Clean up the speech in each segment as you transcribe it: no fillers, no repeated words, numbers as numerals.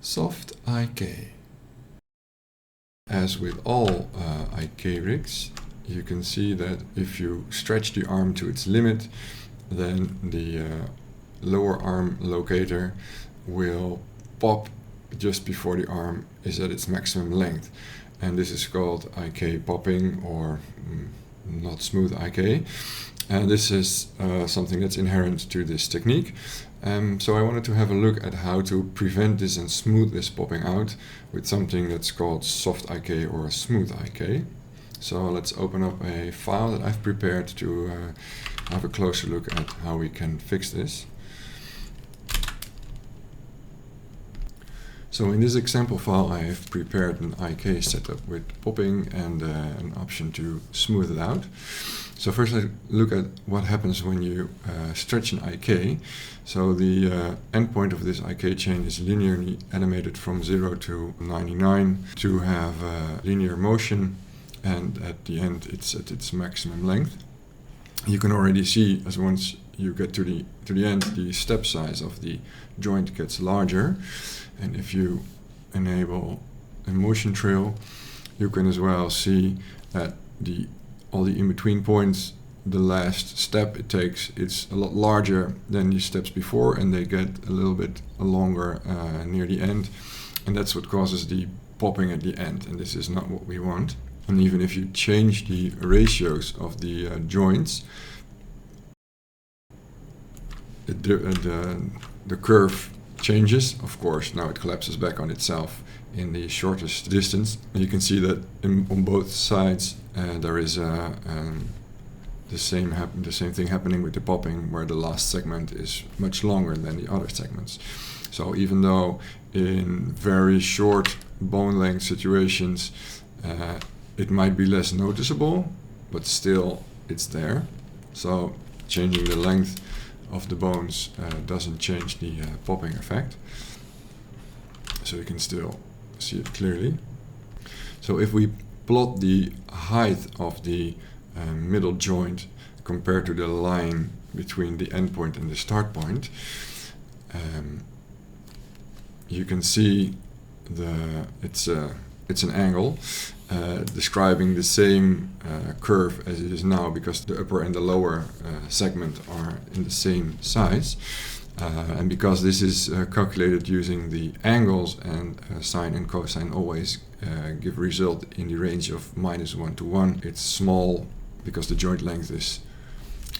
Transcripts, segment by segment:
Soft IK. As with all IK rigs, you can see that if you stretch the arm to its limit, then the lower arm locator will pop just before the arm is at its maximum length. And this is called IK popping, or not smooth IK. And this is something that's inherent to this technique. So I wanted to have a look at how to prevent this and smooth this popping out with something that's called soft IK or smooth IK. So let's open up a file that I've prepared to have a closer look at how we can fix this. So in this example file I have prepared an IK setup with popping and an option to smooth it out. So first let's look at what happens when you stretch an IK. So the endpoint of this IK chain is linearly animated from 0 to 99 to have linear motion, and at the end it's at its maximum length. You can already see, as once you get to the end, the step size of the joint gets larger. And if you enable a motion trail, you can as well see that all the in-between points, the last step it takes, it's a lot larger than the steps before, and they get a little bit longer near the end. And that's what causes the popping at the end, and this is not what we want. And even if you change the ratios of the joints, the curve changes. Of course, now it collapses back on itself in the shortest distance. And you can see that on both sides there is the same thing happening with the popping, where the last segment is much longer than the other segments. So even though in very short bone length situations it might be less noticeable, but still it's there. So changing the length of the bones doesn't change the popping effect. So you can still see it clearly. So if we plot the height of the middle joint compared to the line between the endpoint and the start point, you can see it's an angle describing the same curve as it is now, because the upper and the lower segment are in the same size. And because this is calculated using the angles, and sine and cosine always give result in the range of -1 to 1, it's small because the joint length is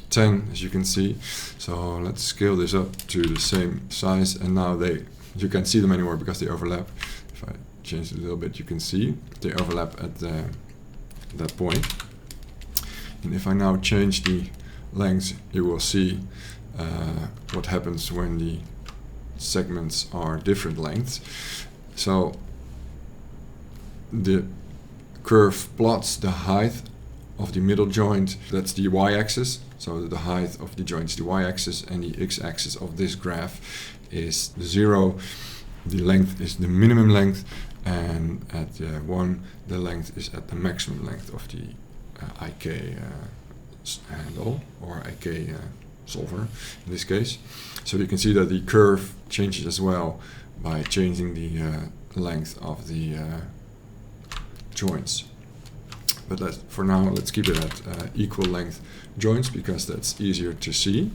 10, as you can see. So let's scale this up to the same size, and now you can't see them anymore because they overlap. If I change it a little bit, you can see they overlap at that point. And if I now change the length, you will see what happens when the segments are different lengths. So the curve plots the height of the middle joint, that's the y-axis. So the height of the joint is the y-axis, and the x-axis of this graph is 0. The length is the minimum length, and at 1 the length is at the maximum length of the IK handle, or IK solver in this case. So you can see that the curve changes as well by changing the length of the joints. But for now, let's keep it at equal length joints, because that's easier to see.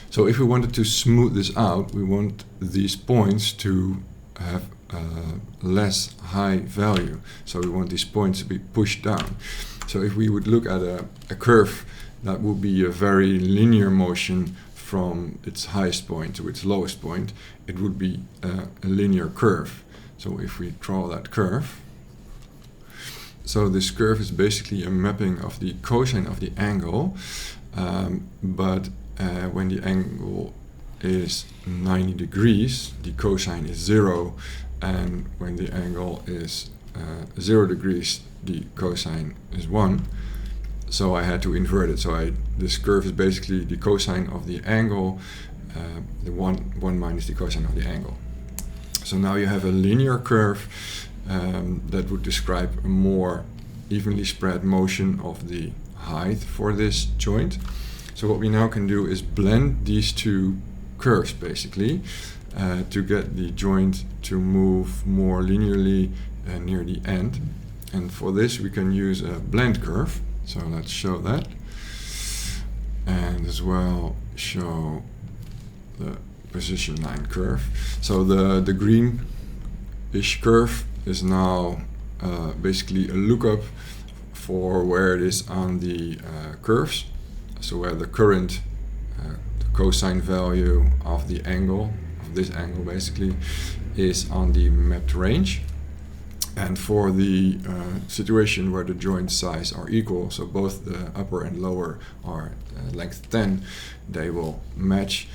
So if we wanted to smooth this out, we want these points to have less high value. So we want these points to be pushed down. So if we would look at a curve, that would be a very linear motion from its highest point to its lowest point. It would be a linear curve. So if we draw that curve, so this curve is basically a mapping of the cosine of the angle, but when the angle is 90 degrees, the cosine is 0, and when the angle is 0 degrees, the cosine is 1. So I had to invert it. So this curve is basically the cosine of the angle, the 1 minus the cosine of the angle. So now you have a linear curve that would describe a more evenly spread motion of the height for this joint. So what we now can do is blend these two curves basically, to get the joint to move more linearly near the end. And for this we can use a blend curve. So let's show that. And as well show the position line curve. So the greenish curve is now basically a lookup for where it is on the curves. So where the current the cosine value of the angle, of this angle basically, is on the mapped range. And for the situation where the joint size are equal, so both the upper and lower are length 10, they will match.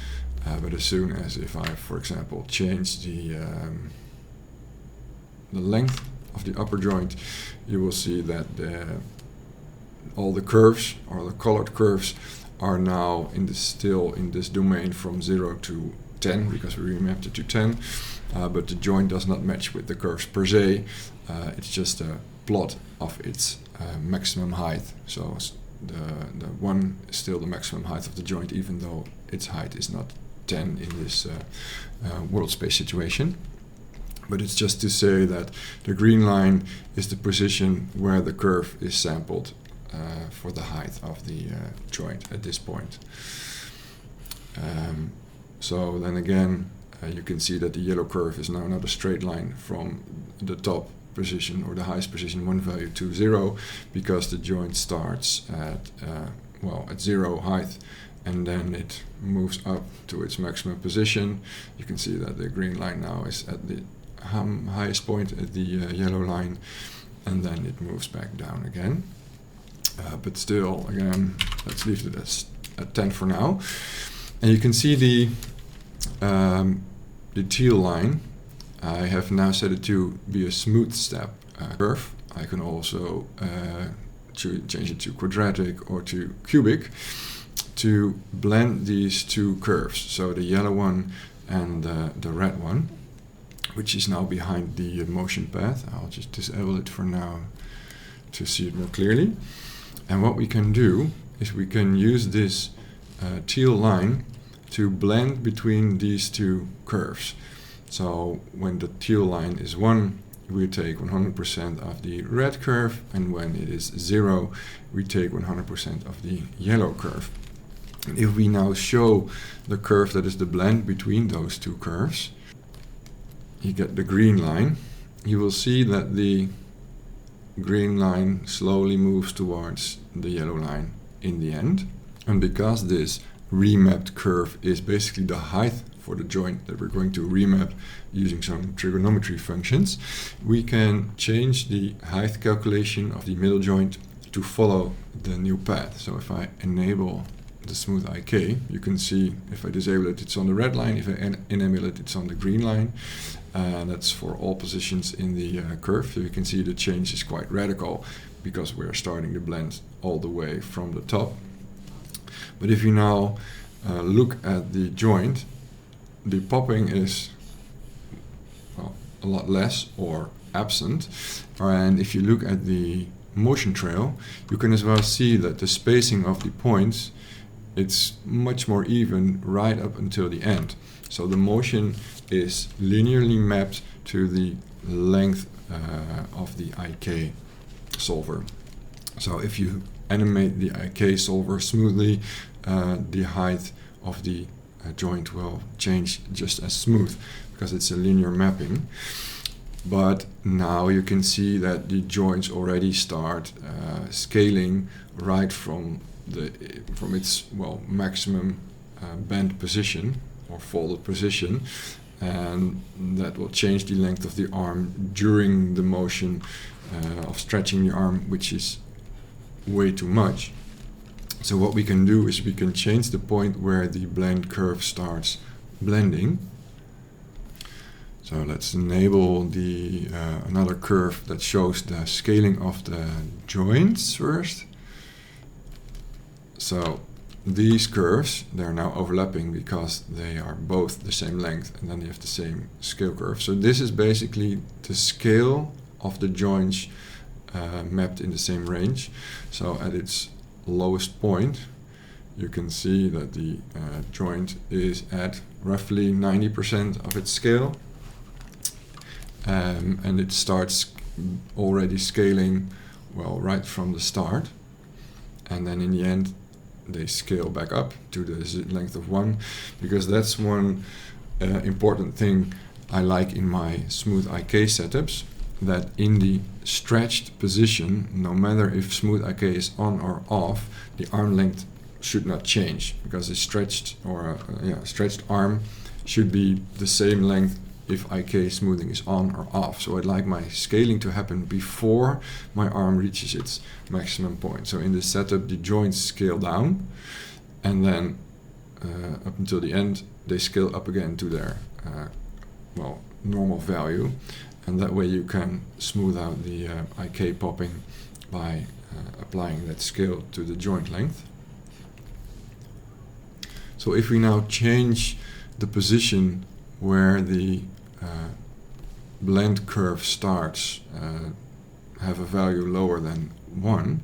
But as soon as if I, for example, change the length of the upper joint, you will see that all the curves, or the colored curves, are now still in this domain from 0 to 10, because we remapped it to 10. But the joint does not match with the curves per se. It's just a plot of its maximum height. So the one is still the maximum height of the joint, even though its height is not 10 in this world space situation. But it's just to say that the green line is the position where the curve is sampled for the height of the joint at this point. So then again, you can see that the yellow curve is now not a straight line from the top position or the highest position 1 value to 0, because the joint starts at at 0 height, and then it moves up to its maximum position. You can see that the green line now is at the highest point at the yellow line, and then it moves back down again. But still, again, let's leave it at 10 for now. And you can see the teal line. I have now set it to be a smooth step curve. I can also change it to quadratic or to cubic to blend these two curves, so the yellow one and the red one, which is now behind the motion path. I'll just disable it for now to see it more clearly. And what we can do is we can use this teal line to blend between these two curves. So when the teal line is 1, we take 100% of the red curve, and when it is 0, we take 100% of the yellow curve. And if we now show the curve that is the blend between those two curves, you get the green line. You will see that the green line slowly moves towards the yellow line in the end. And because this remapped curve is basically the height for the joint that we're going to remap using some trigonometry functions, we can change the height calculation of the middle joint to follow the new path. So if I enable the smooth IK, you can see if I disable it, it's on the red line. If I enable it, it's on the green line. That's for all positions in the curve. So you can see the change is quite radical because we're starting to blend all the way from the top. But if you now look at the joint, the popping is a lot less or absent. And if you look at the motion trail, you can as well see that the spacing of the points, it's much more even right up until the end. So the motion is linearly mapped to the length of the IK solver. So if you animate the IK solver smoothly, the height of the joint will change just as smooth because it's a linear mapping. But now you can see that the joints already start scaling right from its maximum bend position or folded position, and that will change the length of the arm during the motion of stretching the arm, which is way too much. So what we can do is we can change the point where the blend curve starts blending. So let's enable the another curve that shows the scaling of the joints first. So these curves, they're now overlapping because they are both the same length, and then you have the same scale curve. So this is basically the scale of the joints mapped in the same range. So at its lowest point, you can see that the joint is at roughly 90% of its scale, and it starts already scaling well right from the start, and then in the end they scale back up to the length of 1, because that's one important thing I like in my smooth IK setups, that in the stretched position, no matter if smooth IK is on or off, the arm length should not change, because a stretched or stretched arm should be the same length if IK smoothing is on or off. So I'd like my scaling to happen before my arm reaches its maximum point. So in this setup, the joints scale down, and then up until the end they scale up again to their normal value, and that way you can smooth out the IK popping by applying that scale to the joint length. So if we now change the position where the blend curve starts, have a value lower than 1,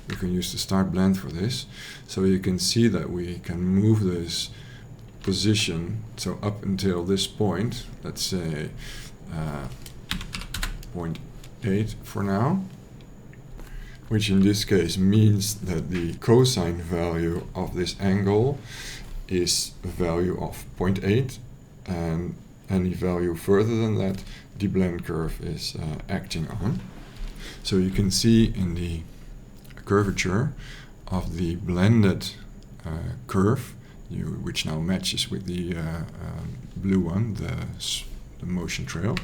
we can use the start blend for this. So you can see that we can move this position, so up until this point, let's say 0.8 for now, which in this case means that the cosine value of this angle is a value of 0.8, and any value further than that the blend curve is acting on. So you can see in the curvature of the blended curve, which now matches with the blue one, the motion trail.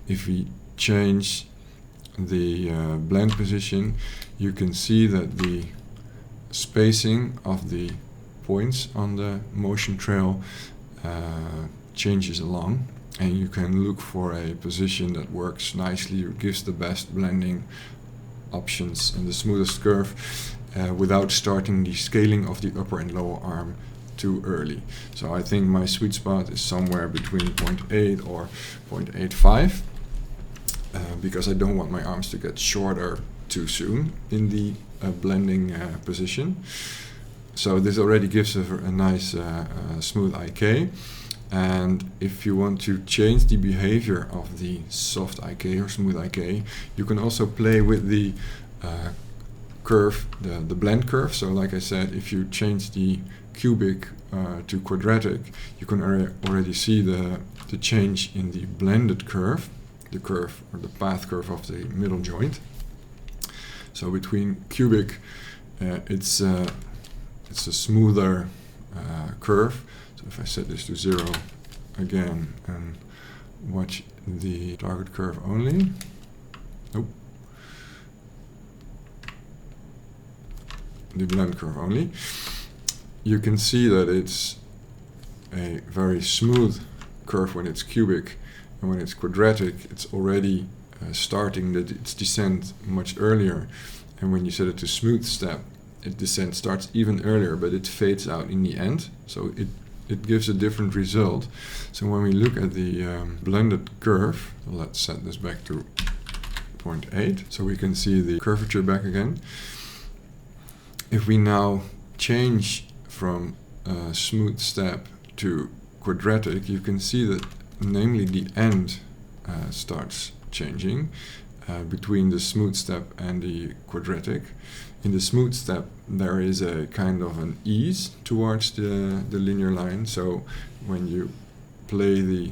If we change the blend position, you can see that the spacing of the points on the motion trail changes along, and you can look for a position that works nicely, gives the best blending options and the smoothest curve without starting the scaling of the upper and lower arm too early. So I think my sweet spot is somewhere between 0.8 or 0.85, because I don't want my arms to get shorter too soon in the blending position. So this already gives a nice smooth IK. And if you want to change the behavior of the soft IK or smooth IK, you can also play with the curve, the blend curve. So like I said, if you change the cubic to quadratic, you can already see the change in the blended curve, the curve or the path curve of the middle joint. So between cubic, it's a smoother curve. So if I set this to 0 again and watch the target curve only, the blend curve only, you can see that it's a very smooth curve when it's cubic, and when it's quadratic it's already starting its descent much earlier, and when you set it to smooth step, its descent starts even earlier, but it fades out in the end, so it gives a different result. So when we look at the blended curve, let's set this back to 0.8 so we can see the curvature back again. If we now change from smooth step to quadratic, you can see that namely the end starts changing between the smooth step and the quadratic. In the smooth step there is a kind of an ease towards the linear line, so when you play the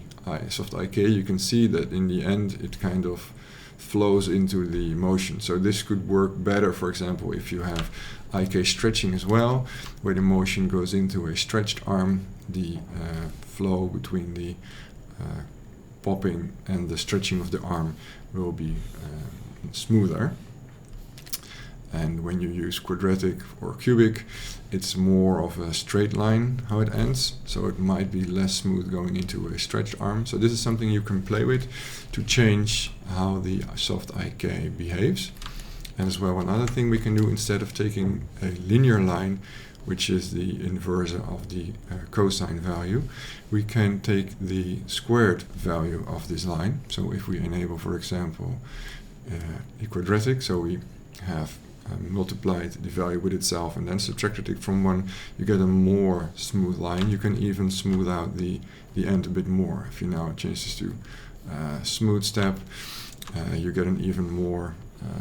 soft IK you can see that in the end it kind of flows into the motion. So this could work better, for example, if you have IK stretching as well, where the motion goes into a stretched arm, the flow between the popping and the stretching of the arm will be smoother. And when you use quadratic or cubic, it's more of a straight line how it ends, so it might be less smooth going into a stretched arm. So this is something you can play with to change how the soft IK behaves. And as well, another thing we can do, instead of taking a linear line, which is the inverse of the cosine value, we can take the squared value of this line. So if we enable, for example, a quadratic, so we have multiplied the value with itself and then subtracted it from 1, you get a more smooth line. You can even smooth out the end a bit more. If you now change this to smooth step, you get an even more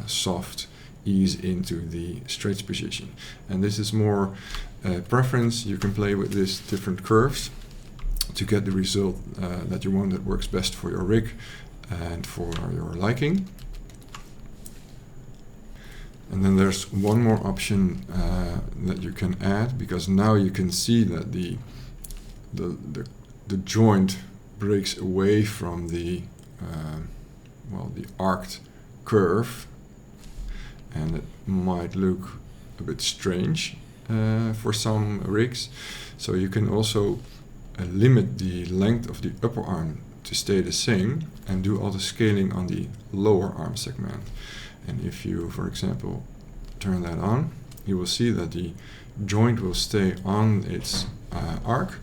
soft ease into the straight position. And this is more preference. You can play with these different curves to get the result that you want, that works best for your rig and for your liking. And then there's one more option that you can add, because now you can see that the joint breaks away from the the arced curve, and it might look a bit strange for some rigs. So you can also limit the length of the upper arm to stay the same and do all the scaling on the lower arm segment. And if you, for example, turn that on, you will see that the joint will stay on its arc,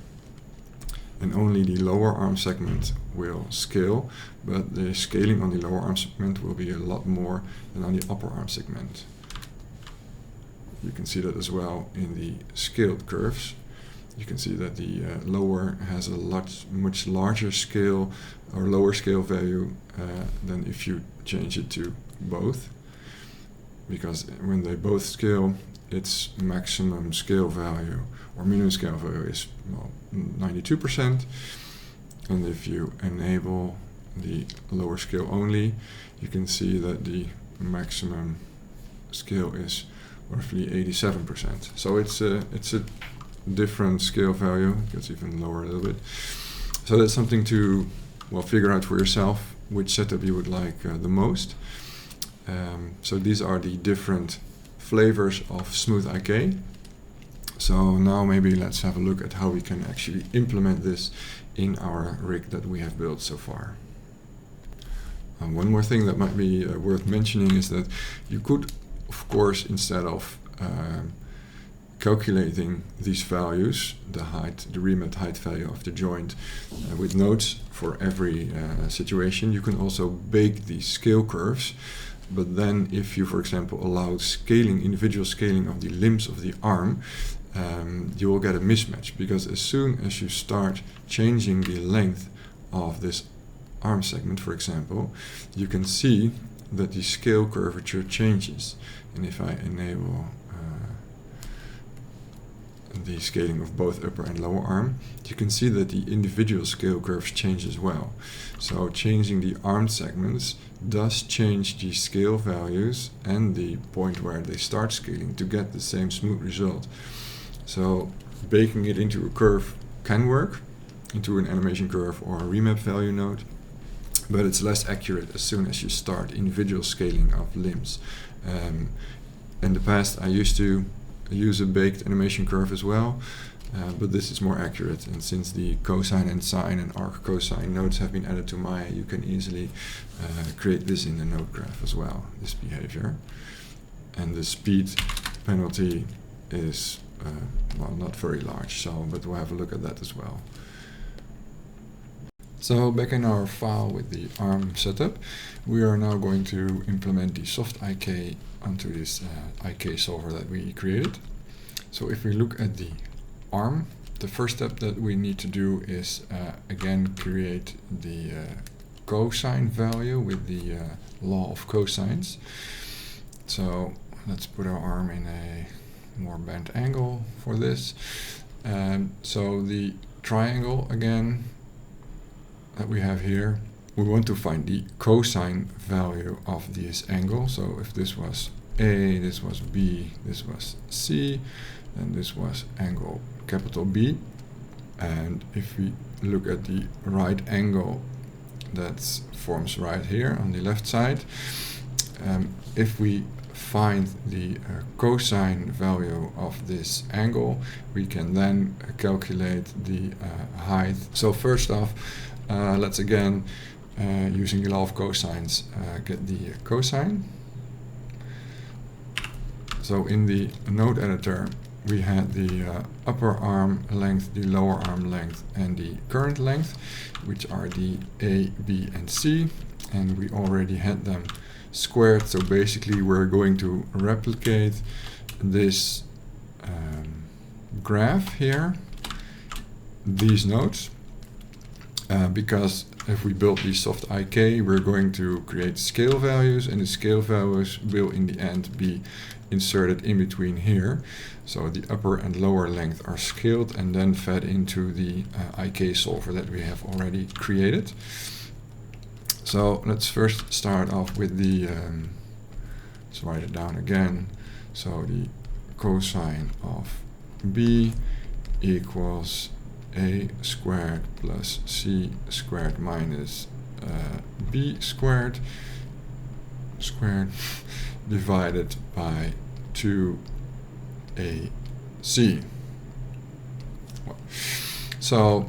and only the lower arm segment will scale, but the scaling on the lower arm segment will be a lot more than on the upper arm segment. You can see that as well in the scaled curves. You can see that the lower has a much larger scale or lower scale value than if you change it to both, because when they both scale, its maximum scale value or minimum scale value is 92%, and if you enable the lower scale only, you can see that the maximum scale is roughly 87%. So it's a different scale value. It gets even lower a little bit. So that's something to figure out for yourself which setup you would like the most. So these are the different flavors of Smooth IK. So now maybe let's have a look at how we can actually implement this in our rig that we have built so far. One more thing that might be worth mentioning is that you could, of course, instead of calculating these values, the height, the remet height value of the joint with nodes for every situation, you can also bake these scale curves. But then if you, for example, allow scaling, individual scaling of the limbs of the arm, you will get a mismatch, because as soon as you start changing the length of this arm segment, for example, you can see that the scale curvature changes. And if I enable the scaling of both upper and lower arm, you can see that the individual scale curves change as well. So changing the arm segments does change the scale values and the point where they start scaling to get the same smooth result. So baking it into a curve can work, into an animation curve or a remap value node, but it's less accurate as soon as you start individual scaling of limbs. In the past I used to use a baked animation curve as well, but this is more accurate, and since the cosine and sine and arc cosine nodes have been added to Maya, you can easily create this in the node graph as well, this behavior. And the speed penalty is not very large, but we'll have a look at that as well. So back in our file with the ARM setup, we are now going to implement the soft IK onto this IK solver that we created. So if we look at the ARM, the first step that we need to do is again create the cosine value with the law of cosines. So let's put our arm in a more bent angle for this. So the triangle again that we have here, we want to find the cosine value of this angle. So if this was A, this was B, this was C, then this was angle capital B. And if we look at the right angle that forms right here on the left side, if we find the cosine value of this angle, we can then calculate the height. So first off, let's again, using the law of cosines, get the cosine. So in the node editor, we had the upper arm length, the lower arm length, and the current length, which are the A, B, and C, and we already had them squared. So basically we're going to replicate this graph here, these nodes, because if we build the soft IK, we're going to create scale values, and the scale values will in the end be inserted in between here. So the upper and lower length are scaled and then fed into the IK solver that we have already created. So let's first start off with the, let's write it down again. So the cosine of B equals a squared plus c squared minus b squared divided by 2ac. So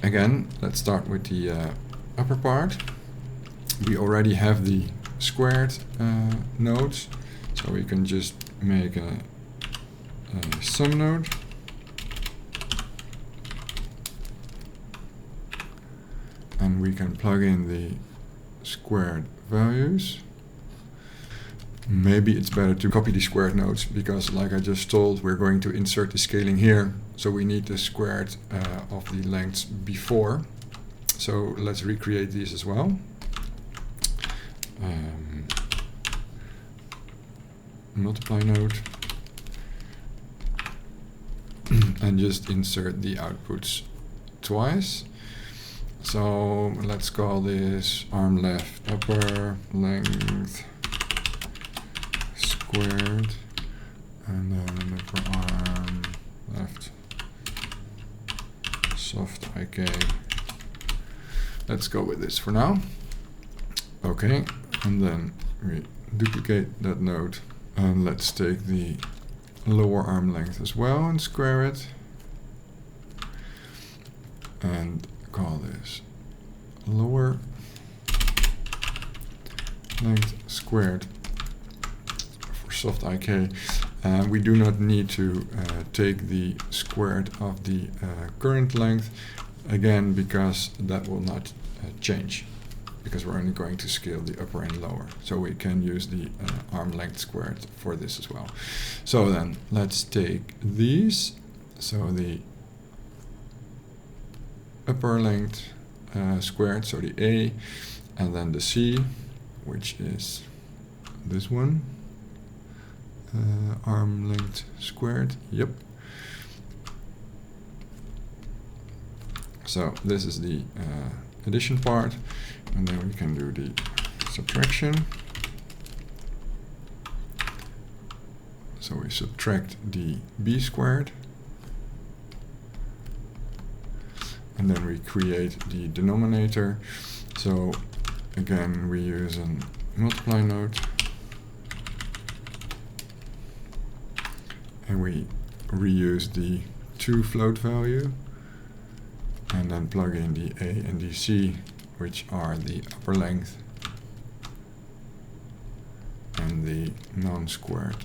again, let's start with the upper part. We already have the squared nodes, so we can just make a sum node. And we can plug in the squared values. Maybe it's better to copy the squared nodes, because like I just told, we're going to insert the scaling here. So we need the squared of the lengths before. So let's recreate these as well. Multiply node. And just insert the outputs twice. So let's call this arm left upper length squared, and then upper arm left soft IK. Let's go with this for now. Okay, and then we duplicate that node, and let's take the lower arm length as well and square it, and call this lower length squared for soft IK. We do not need to take the squared of the current length again, because that will not change, because we're only going to scale the upper and lower. So we can use the arm length squared for this as well. So then let's take these. So the upper length squared, so the A, and then the C, which is this one, arm length squared, yep. So this is the addition part, and then we can do the subtraction. So we subtract the B squared, and then we create the denominator. So again, we use a multiply node, and we reuse the 2 float value, and then plug in the A and the C, which are the upper length and the non-squared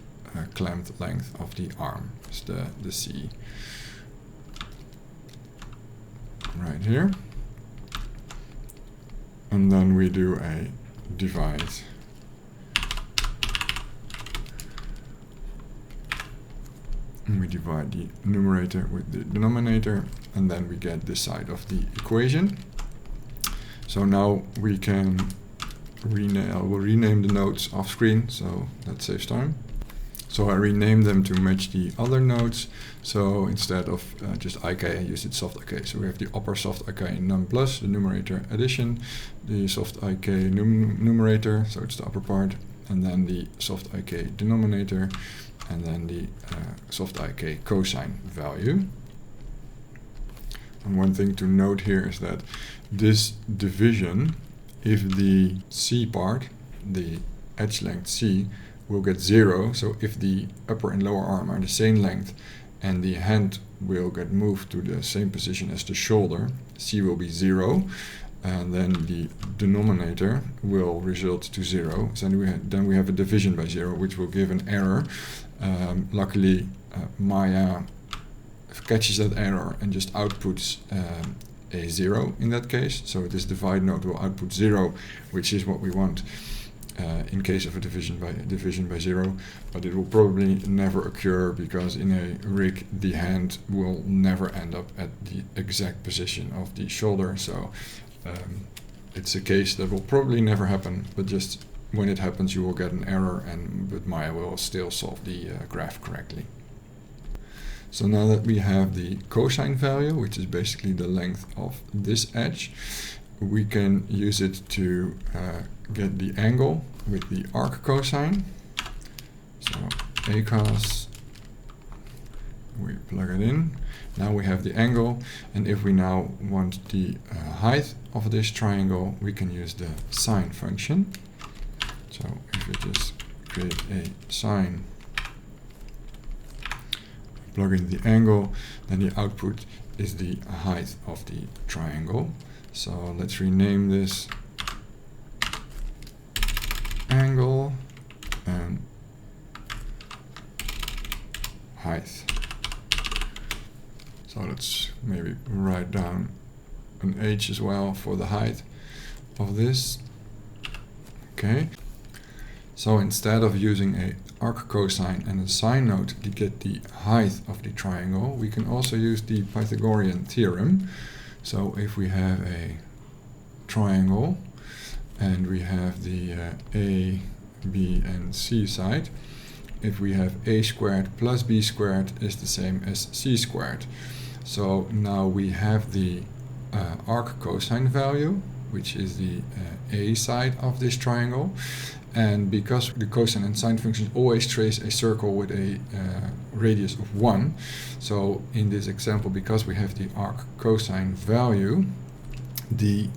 clamped length of the arm, is the C. Right here, and then we do a divide, and we divide the numerator with the denominator, and then we get this side of the equation. So now we can rename the nodes off screen, so that saves time. So I renamed them to match the other nodes. So instead of just IK, I used it soft IK. So we have the upper soft IK num plus, the numerator addition, the soft IK numerator, so it's the upper part, and then the soft IK denominator, and then the soft IK cosine value. And one thing to note here is that this division, if the C part, the edge length C, will get 0, so if the upper and lower arm are the same length and the hand will get moved to the same position as the shoulder, C will be 0, and then the denominator will result to 0. So then we have a division by 0, which will give an error. Luckily, Maya catches that error and just outputs a 0 in that case. So this divide node will output 0, which is what we want. in case of a division by 0, but it will probably never occur because in a rig the hand will never end up at the exact position of the shoulder. So it's a case that will probably never happen, but just when it happens you will get an error, but Maya will still solve the graph correctly. So now that we have the cosine value, which is basically the length of this edge, we can use it to get the angle with the arc cosine. So acos, we plug it in. Now we have the angle, and if we now want the height of this triangle, we can use the sine function. So if we just create a sine, plug in the angle, then the output is the height of the triangle. So let's rename this angle and height. So let's maybe write down an h as well for the height of this. Okay. So instead of using a arc cosine and a sine node to get the height of the triangle, we can also use the Pythagorean theorem. So if we have a triangle and we have the A, B and C side, if we have a squared plus b squared is the same as c squared. So now we have the arc cosine value, which is the A side of this triangle. And because the cosine and sine functions always trace a circle with a radius of 1, so in this example, because we have the arc cosine value, the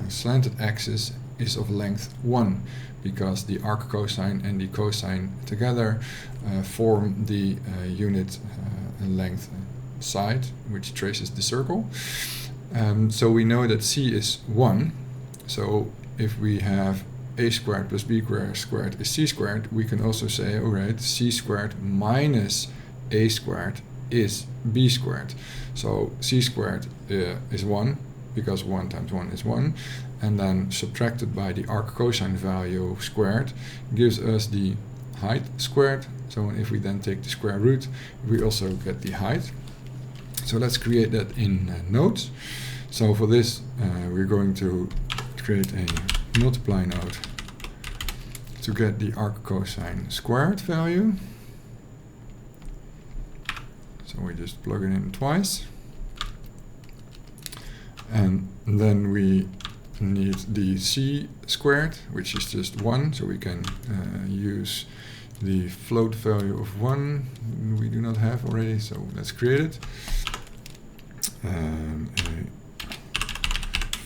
slanted axis is of length 1, because the arc cosine and the cosine together form the unit length side, which traces the circle. So we know that c is 1, so if we have a squared plus b squared is c squared, we can also say, alright, c squared minus a squared is b squared. So c squared is 1, because 1 times 1 is 1, and then subtracted by the arc cosine value squared gives us the height squared. So if we then take the square root, we also get the height. So let's create that in nodes. So for this, we're going to create a multiply node to get the arc cosine squared value. So we just plug it in twice. And then we need the c squared, which is just 1, so we can use the float value of 1 we do not have already, so let's create it. A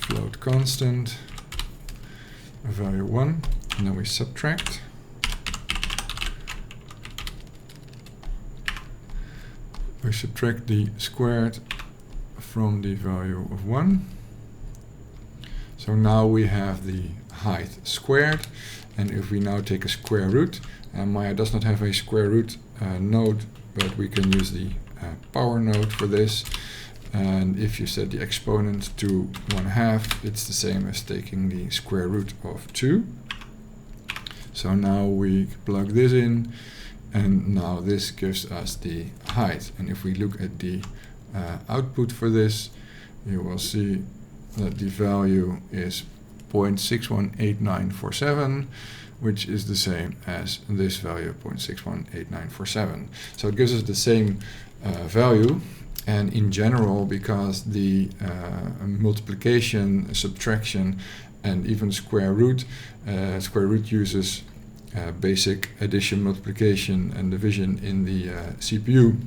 float constant, a value 1, and then we subtract. We subtract the squared from the value of 1. So now we have the height squared, and if we now take a square root, Maya does not have a square root node, but we can use the power node for this. And if you set the exponent to 1/2, it's the same as taking the square root of 2. So now we plug this in, and now this gives us the height. And if we look at the output for this, you will see that the value is 0.618947, which is the same as this value, 0.618947. So it gives us the same value. And in general, because the multiplication, subtraction, and even square root uses basic addition, multiplication, and division in the CPU,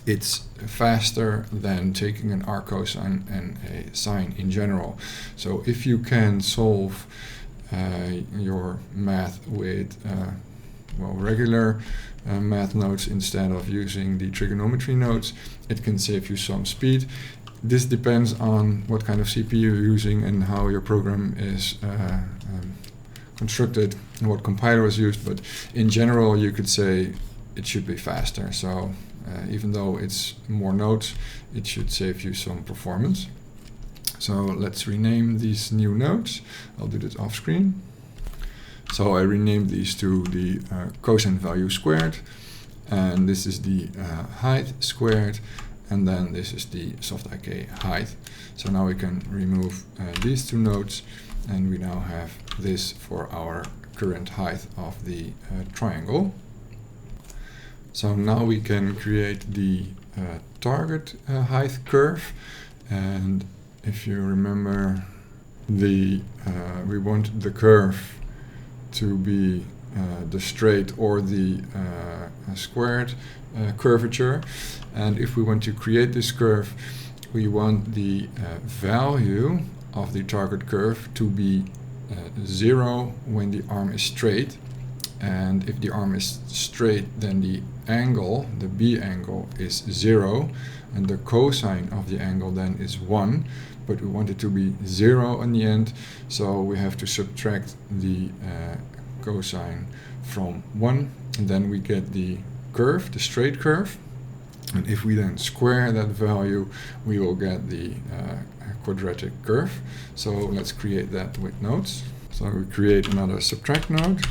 it's faster than taking an arc cosine and a sine in general. So if you can solve your math with regular math nodes instead of using the trigonometry nodes, it can save you some speed. This depends on what kind of CPU you're using and how your program is constructed and what compiler is used, but in general you could say it should be faster. So even though it's more nodes, it should save you some performance. So let's rename these new nodes. I'll do this off screen. So I renamed these to the cosine value squared, and this is the height squared, and then this is the soft IK height. So now we can remove these two nodes, and we now have this for our current height of the triangle. So now we can create the target height curve, and if you remember, we want the curve to be the straight or the squared curvature, and if we want to create this curve, we want the value of the target curve to be 0 when the arm is straight, and if the arm is straight, then the angle, the B angle, is 0, and the cosine of the angle then is 1, but we want it to be 0 in the end, so we have to subtract the cosine from 1, and then we get the curve, the straight curve, and if we then square that value, we will get the quadratic curve. So let's create that with nodes. So we create another subtract node,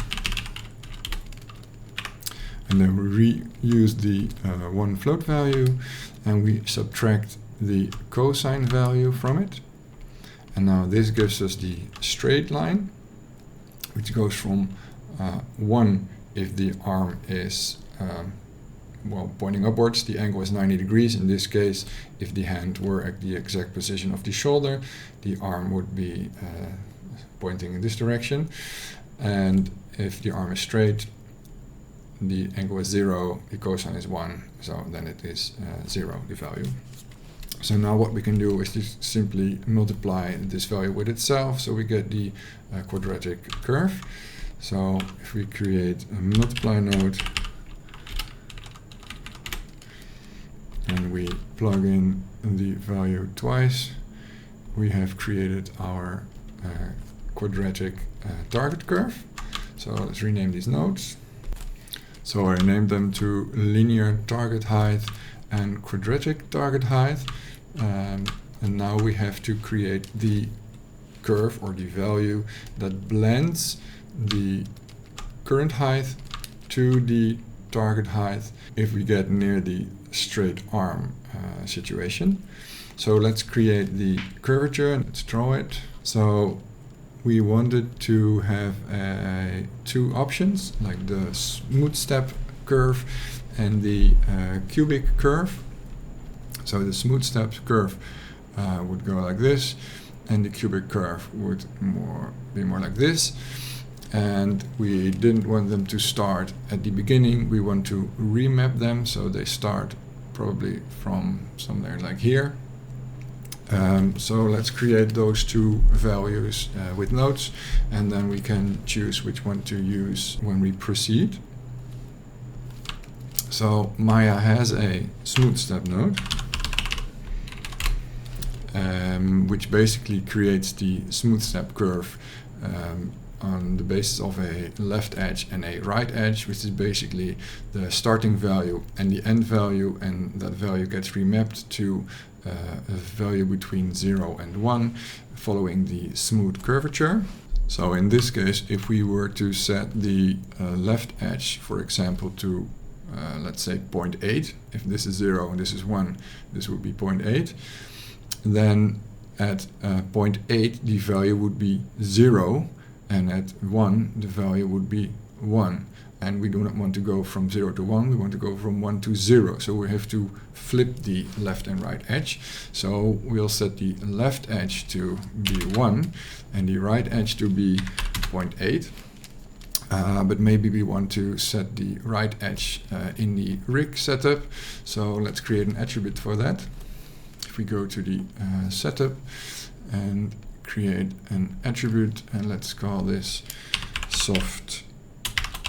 and then we reuse the one float value, and we subtract the cosine value from it. And now this gives us the straight line, which goes from 1 if the arm is well, pointing upwards, the angle is 90 degrees. In this case, if the hand were at the exact position of the shoulder, the arm would be pointing in this direction. And if the arm is straight, the angle is 0, the cosine is 1, so then it is 0, the value. So now what we can do is just simply multiply this value with itself, so we get the quadratic curve. So if we create a multiply node, and we plug in the value twice, we have created our quadratic target curve. So let's rename these nodes. So I named them to linear target height and quadratic target height. And now we have to create the curve or the value that blends the current height to the target height if we get near the straight arm situation. So let's create the curvature and let's draw it. So we wanted to have two options, like the smooth step curve and the cubic curve. So the smooth step curve would go like this, and the cubic curve would be more like this. And we didn't want them to start at the beginning. We want to remap them so they start probably from somewhere like here. So let's create those two values with nodes, and then we can choose which one to use when we proceed. So Maya has a smooth step node, which basically creates the smooth step curve on the basis of a left edge and a right edge, which is basically the starting value and the end value, and that value gets remapped to a value between 0 and 1 following the smooth curvature. So in this case, if we were to set the left edge, for example, to let's say 0.8, if this is 0 and this is 1, this would be 0.8, then at 0.8 the value would be 0, and at 1 the value would be 1. And we do not want to go from 0 to 1, we want to go from 1 to 0. So we have to flip the left and right edge. So we'll set the left edge to be 1 and the right edge to be 0.8. But maybe we want to set the right edge in the rig setup. So let's create an attribute for that. If we go to the setup and create an attribute, and let's call this soft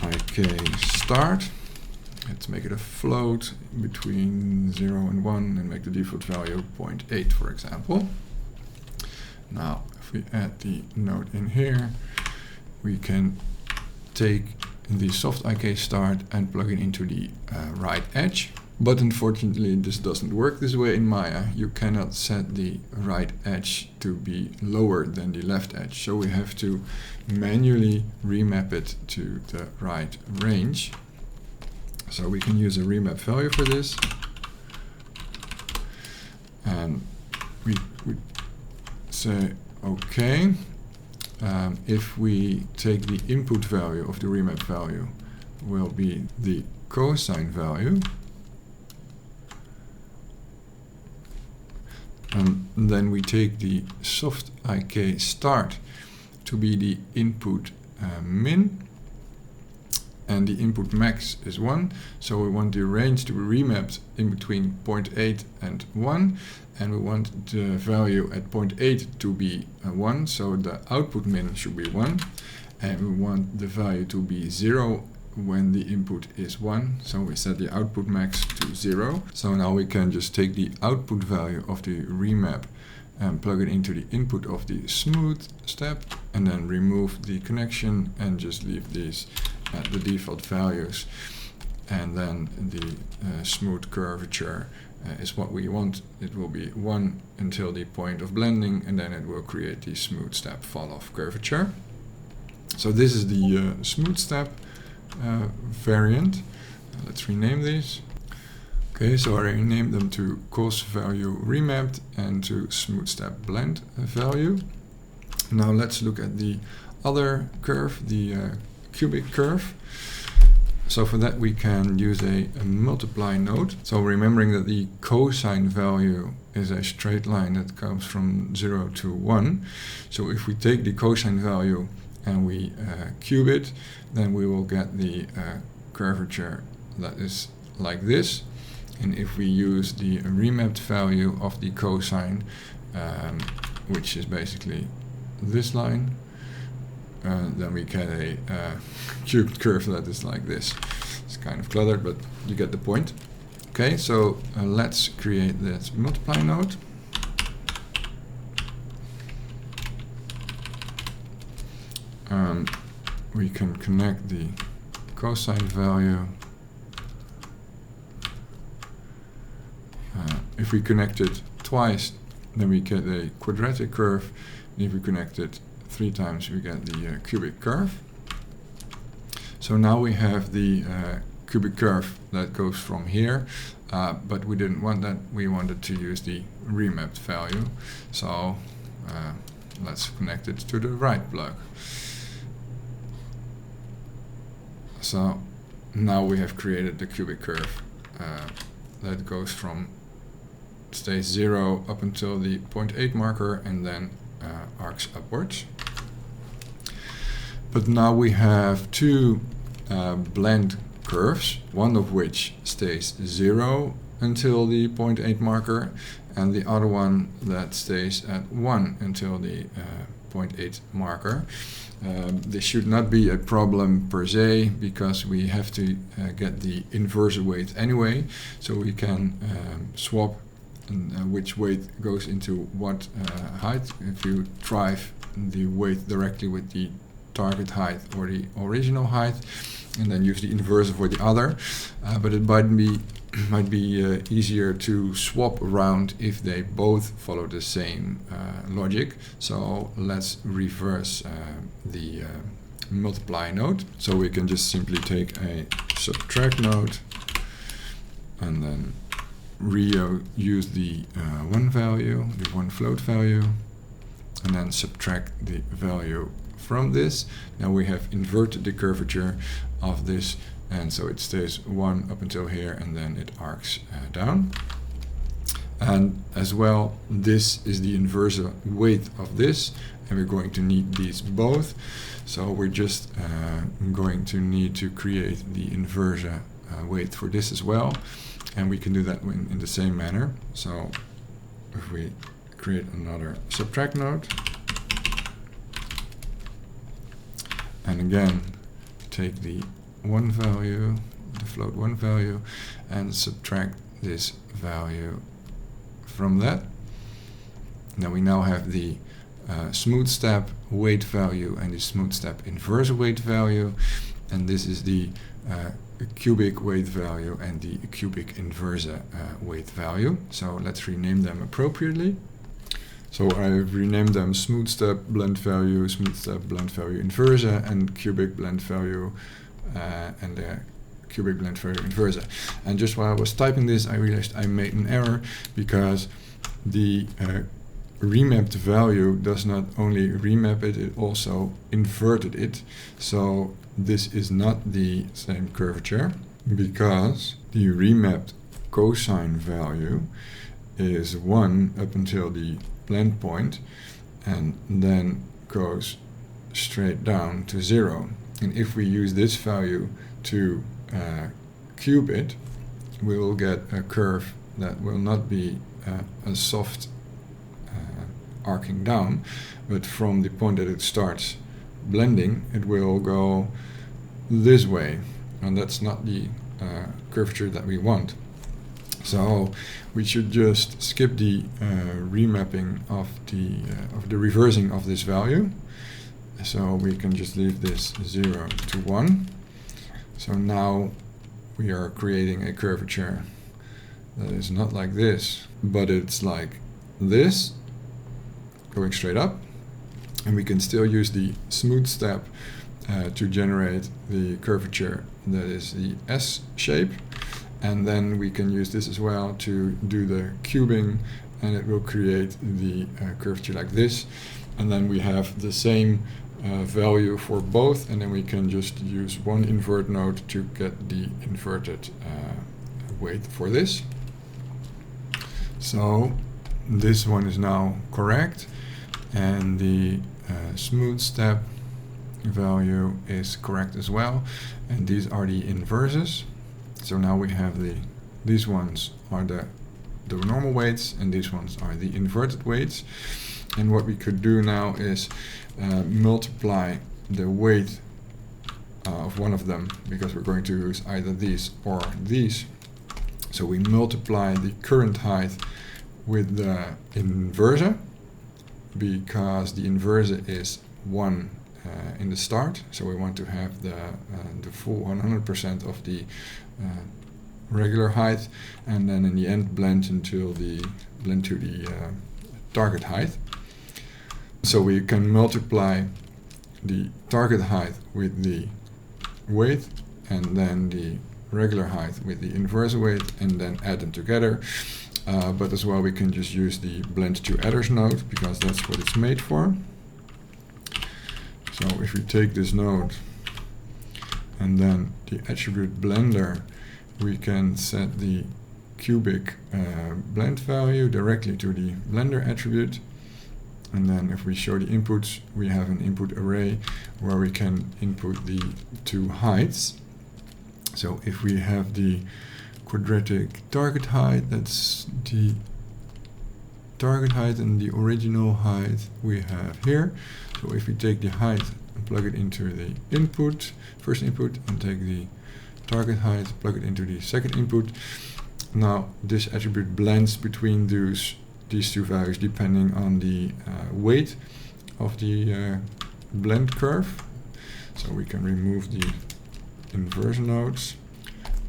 IK start. Let's make it a float between 0 and 1 and make the default value 0.8, for example. Now, if we add the node in here, we can take the soft IK start and plug it into the right edge. But unfortunately this doesn't work this way in Maya. You cannot set the right edge to be lower than the left edge. So we have to manually remap it to the right range. So we can use a remap value for this. And we say okay. If we take the input value of the remap value will be the cosine value. And then we take the soft IK start to be the input min, and the input max is 1. So we want the range to be remapped in between 0.8 and 1, and we want the value at 0.8 to be 1, so the output min should be 1, and we want the value to be 0 when the input is 1, so we set the output max to 0. So now we can just take the output value of the remap and plug it into the input of the smooth step, and then remove the connection and just leave these at the default values. And then the smooth curvature is what we want. It will be 1 until the point of blending, and then it will create the smooth step fall off curvature. So this is the smooth step variant. Let's rename these. Okay, so I renamed them to cos value remapped and to smooth step blend value. Now let's look at the other curve, the cubic curve. So for that we can use a multiply node. So remembering that the cosine value is a straight line that comes from 0 to 1. So if we take the cosine value and we cube it, then we will get the curvature that is like this. And if we use the remapped value of the cosine, which is basically this line, then we get a cubed curve that is like this. It's kind of cluttered, but you get the point. Okay, so let's create this multiply node. We can connect the cosine value. If we connect it twice, then we get a quadratic curve. And if we connect it 3 times, we get the cubic curve. So now we have the cubic curve that goes from here, but we didn't want that. We wanted to use the remapped value. So let's connect it to the right plug. So now we have created the cubic curve that goes from stays 0 up until the 0.8 marker and then arcs upwards. But now we have 2 blend curves, one of which stays 0 until the 0.8 marker, and the other one that stays at 1 until the 0.8 marker. This should not be a problem per se, because we have to get the inverse weight anyway, so we can swap which weight goes into what height. If you drive the weight directly with the target height or the original height, and then use the inverse for the other, but it might be easier to swap around if they both follow the same logic. So let's reverse the multiply node. So we can just simply take a subtract node and then reuse the 1 value, the 1 float value, and then subtract the value from this. Now we have inverted the curvature of this, and so it stays 1 up until here, and then it arcs down. And as well, this is the inverse weight of this, and we're going to need these both. So we're just going to need to create the inverse weight for this as well, and we can do that in the same manner. So if we create another subtract node, and again take the 1 value, the float 1 value, and subtract this value from that. Now we now have the smooth step weight value and the smooth step inverse weight value, and this is the cubic weight value and the cubic inverse weight value. So let's rename them appropriately. So I've renamed them smooth step blend value, smooth step blend value inverse, and cubic blend value and the cubic blend value inverse. And just while I was typing this, I realized I made an error because the remapped value does not only remap it, it also inverted it. So this is not the same curvature because the remapped cosine value is 1 up until the blend point and then goes straight down to 0. And if we use this value to cube it, we will get a curve that will not be a soft arcing down, but from the point that it starts blending, it will go this way, and that's not the curvature that we want. So we should just skip the remapping of the reversing of this value. So we can just leave this 0 to 1. So now we are creating a curvature that is not like this, but it's like this, going straight up. And we can still use the smooth step to generate the curvature that is the S shape. And then we can use this as well to do the cubing, and it will create the curvature like this. And then we have the same value for both, and then we can just use one invert node to get the inverted weight for this. So this one is now correct, and the smooth step value is correct as well, and these are the inverses. So now we have these ones are the normal weights, and these ones are the inverted weights. And what we could do now is multiply the weight of one of them, because we're going to use either these or these. So we multiply the current height with the inverse, because the inverse is 1 in the start, so we want to have the full 100% of the regular height, and then in the end blend to the target height. So we can multiply the target height with the weight, and then the regular height with the inverse weight, and then add them together. But as well, we can just use the blend to adders node, because that's what it's made for. So if we take this node and then the attribute blender, we can set the cubic blend value directly to the blender attribute. And then if we show the inputs, we have an input array where we can input the two heights. So if we have the quadratic target height, that's the target height, and the original height we have here. So if we take the height and plug it into the input, first input, and take the target height, plug it into the second input, now this attribute blends between these two values depending on the weight of the blend curve. So we can remove the inverse nodes,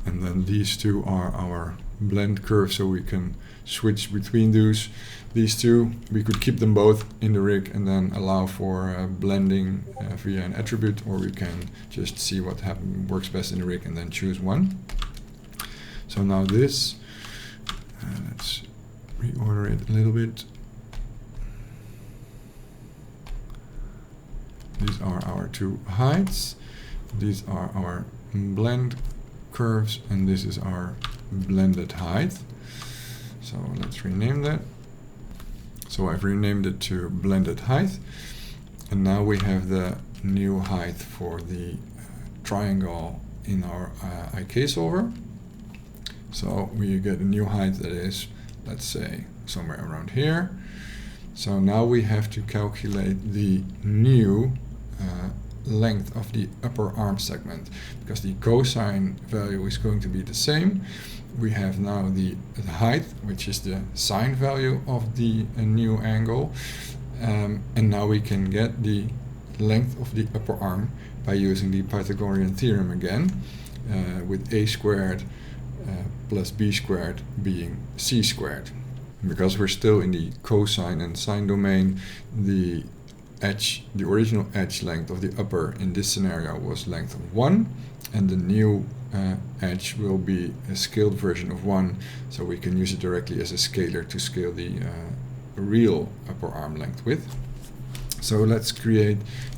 and then these two are our blend curve, so we can switch between these two. We could keep them both in the rig and then allow for blending via an attribute, or we can just see what works best in the rig and then choose one. So now this, let's reorder it a little bit. These are our two heights, these are our blend curves, and this is our blended height. So let's rename that. So I've renamed it to blended height, and now we have the new height for the triangle in our IK solver. So we get a new height that is, let's say, somewhere around here. So now we have to calculate the new length of the upper arm segment, because the cosine value is going to be the same. We have now the height, which is the sine value of the new angle, and now we can get the length of the upper arm by using the Pythagorean theorem again. with a squared plus b squared being c squared. Because we're still in the cosine and sine domain, the original edge length of the upper in this scenario was length of 1, and the new edge will be a scaled version of 1, so we can use it directly as a scalar to scale the real upper arm length with. So let's create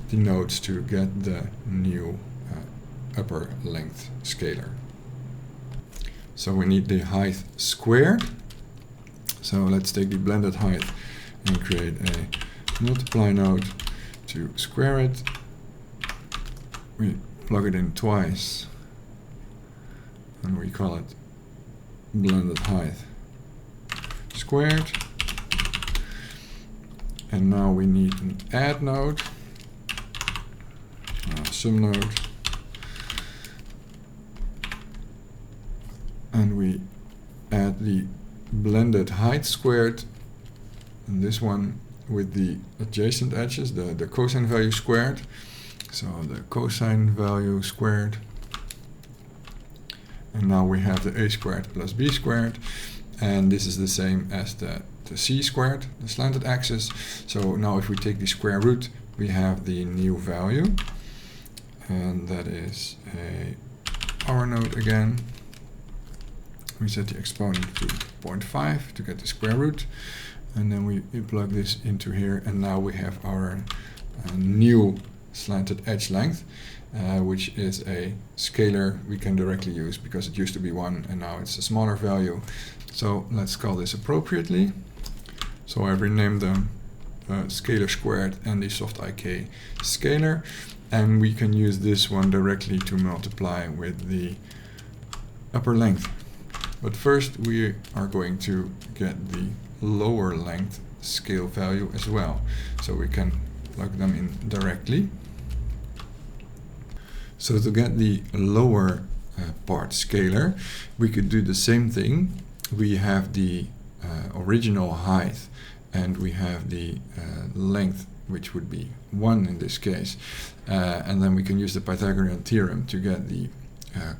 the nodes to get the new upper length scalar. So we need the height squared. So let's take the blended height and create a multiply node to square it. We plug it in twice and we call it blended height squared. And now we need an add node, sum node, and we add the blended height squared, and this one with the adjacent edges, the cosine value squared. So the cosine value squared, and now we have the a squared plus b squared, and this is the same as the c squared, the slanted axis. So now if we take the square root, we have the new value, and that is a power node again. We set the exponent to 0.5 to get the square root, and then we plug this into here, and now we have our new slanted edge length, which is a scalar we can directly use because it used to be 1 and now it's a smaller value. So let's call this appropriately. So I've renamed them scalar squared and the soft IK scalar, and we can use this one directly to multiply with the upper length. But first we are going to get the lower length scale value as well, so we can plug them in directly. So to get the lower part scalar, we could do the same thing. We have the original height and we have the length, which would be 1 in this case, and then we can use the Pythagorean theorem to get the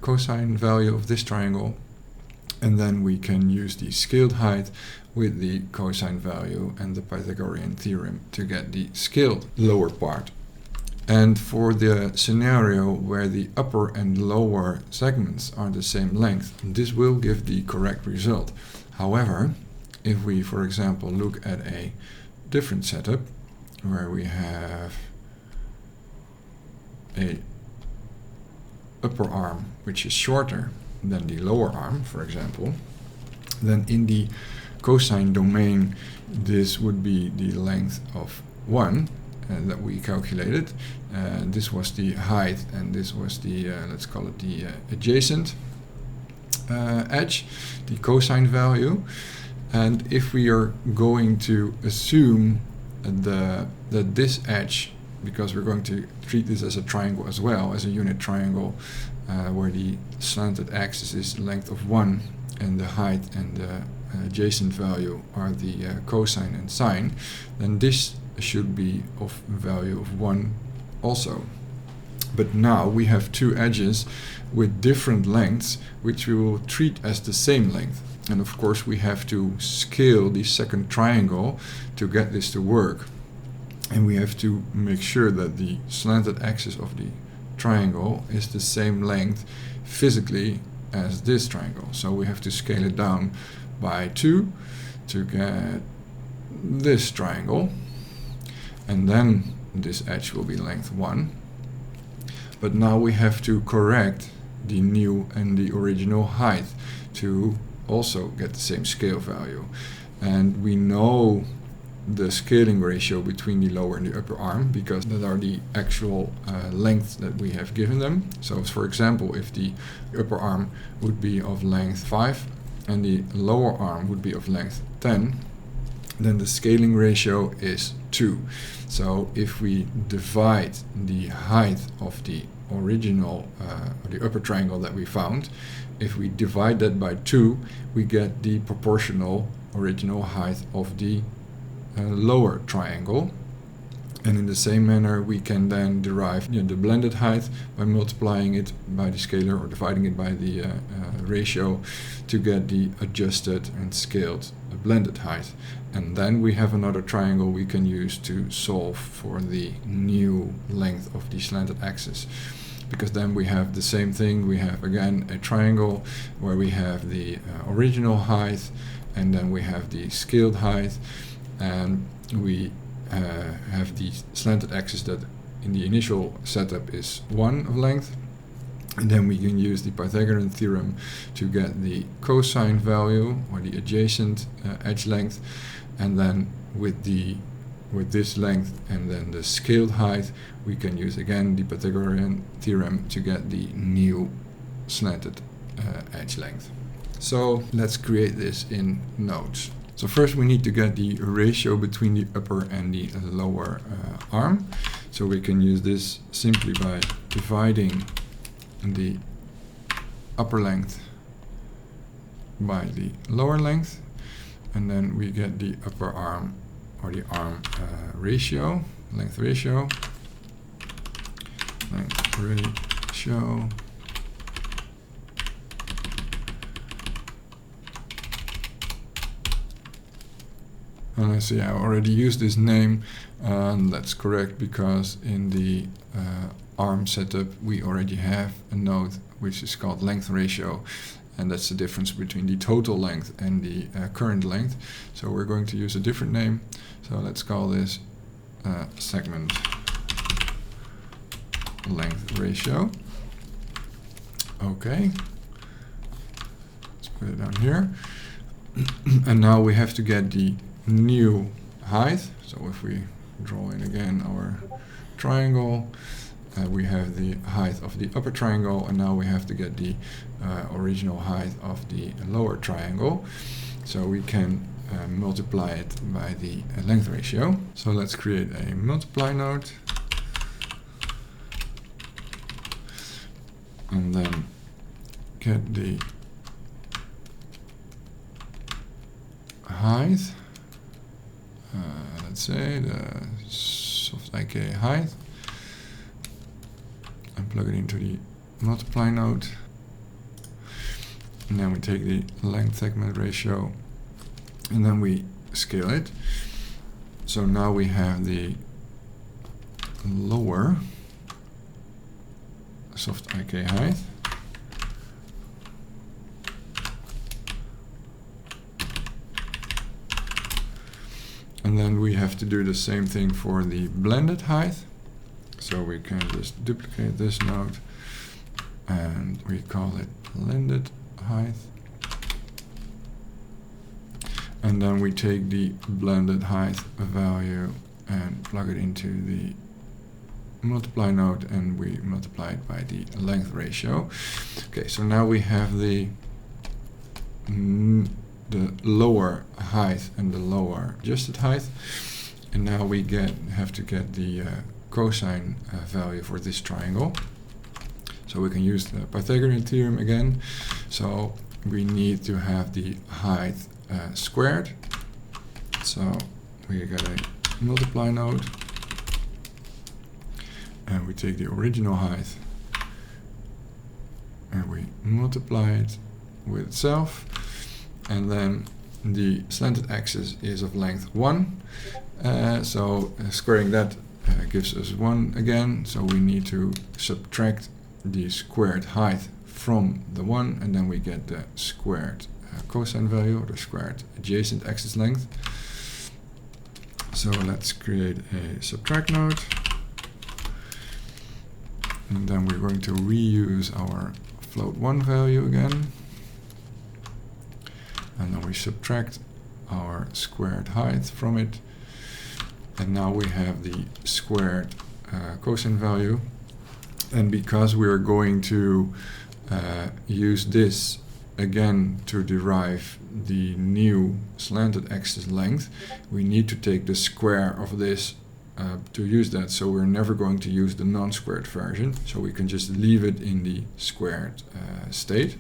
cosine value of this triangle, and then we can use the scaled height with the cosine value and the Pythagorean theorem to get the scaled lower part. And for the scenario where the upper and lower segments are the same length, this will give the correct result. However, if we, for example, look at a different setup where we have a upper arm which is shorter than the lower arm, for example, then in the cosine domain this would be the length of 1 that we calculated. This was the height and this was the, let's call it the adjacent edge, the cosine value. And if we are going to assume that this edge, because we're going to treat this as a triangle as well, as a unit triangle, where the slanted axis is length of 1 and the height and the adjacent value are the cosine and sine, then this should be of value of 1 also. But now we have two edges with different lengths, which we will treat as the same length. And of course we have to scale the second triangle to get this to work. And we have to make sure that the slanted axis of the triangle is the same length physically as this triangle. So we have to scale it down by 2 to get this triangle. And then this edge will be length 1. But now we have to correct the new and the original height to also get the same scale value. And we know the scaling ratio between the lower and the upper arm because that are the actual lengths that we have given them. So for example, if the upper arm would be of length 5 and the lower arm would be of length 10, then the scaling ratio is 2. So if we divide the height of the original the upper triangle that we found, if we divide that by 2, we get the proportional original height of the lower triangle. And in the same manner, we can then derive the blended height by multiplying it by the scalar or dividing it by the ratio to get the adjusted and scaled blended height. And then we have another triangle we can use to solve for the new length of the slanted axis. Because then we have the same thing. We have again a triangle where we have the original height, and then we have the scaled height, and we have the slanted axis that in the initial setup is 1 of length, and then we can use the Pythagorean theorem to get the cosine value or the adjacent edge length, and then with this length and then the scaled height, we can use again the Pythagorean theorem to get the new slanted edge length. So let's create this in nodes. So first we need to get the ratio between the upper and the lower arm. So we can use this simply by dividing the upper length by the lower length, and then we get the upper arm or the arm ratio, length ratio, And I see I already used this name, and that's correct because in the arm setup we already have a node which is called length ratio, and that's the difference between the total length and the current length. So we're going to use a different name. So let's call this segment length ratio. Okay, let's put it down here. And now we have to get the new height. So if we draw in again our triangle, we have the height of the upper triangle, and now we have to get the original height of the lower triangle. So we can multiply it by the length ratio. So let's create a multiply node, and then get the height, let's say the soft IK height, and plug it into the multiply node. And then we take the length segment ratio and then we scale it. So now we have the lower soft IK height. And then we have to do the same thing for the blended height. So we can just duplicate this node and we call it blended height. And then we take the blended height value and plug it into the multiply node, and we multiply it by the length ratio. Okay, so now we have the lower height and the lower adjusted height, and now we have to get the cosine value for this triangle. So we can use the Pythagorean theorem again. So we need to have the height squared. So we get a multiply node, and we take the original height and we multiply it with itself. And then the slanted axis is of length 1. So squaring that gives us 1 again. So we need to subtract the squared height from the 1, and then we get the squared cosine value, or the squared adjacent axis length. So let's create a subtract node. And then we're going to reuse our float 1 value again. And then we subtract our squared height from it. And now we have the squared cosine value. And because we are going to use this again to derive the new slanted axis length, we need to take the square of this to use that. So we're never going to use the non-squared version. So we can just leave it in the squared state.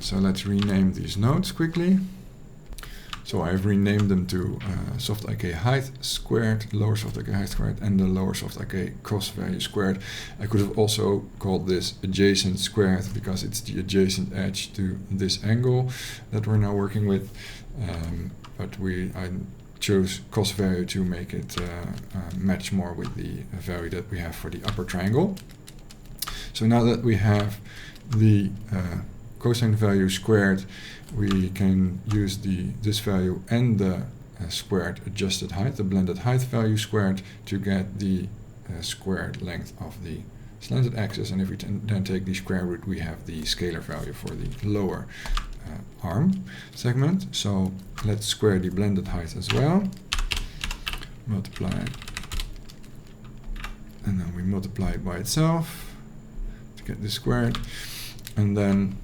So let's rename these nodes quickly. So I've renamed them to soft IK height squared, lower soft IK height squared, and the lower soft IK cost value squared. I could have also called this adjacent squared because it's the adjacent edge to this angle that we're now working with. But I chose cost value to make it match more with the value that we have for the upper triangle. So now that we have the cosine value squared, we can use this value and the squared adjusted height, the blended height value squared, to get the squared length of the slanted axis. And if we then take the square root, we have the scalar value for the lower arm segment. So let's square the blended height as well. Multiply, and then we multiply it by itself to get this squared, and then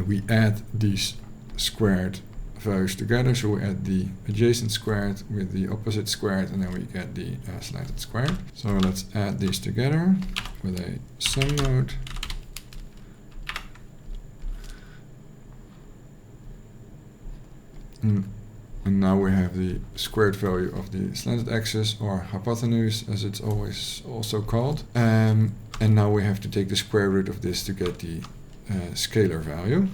we add these squared values together. So we add the adjacent squared with the opposite squared, and then we get the slanted squared. So let's add these together with a sum node. And now we have the squared value of the slanted axis, or hypotenuse as it's always also called. And now we have to take the square root of this to get the scalar value.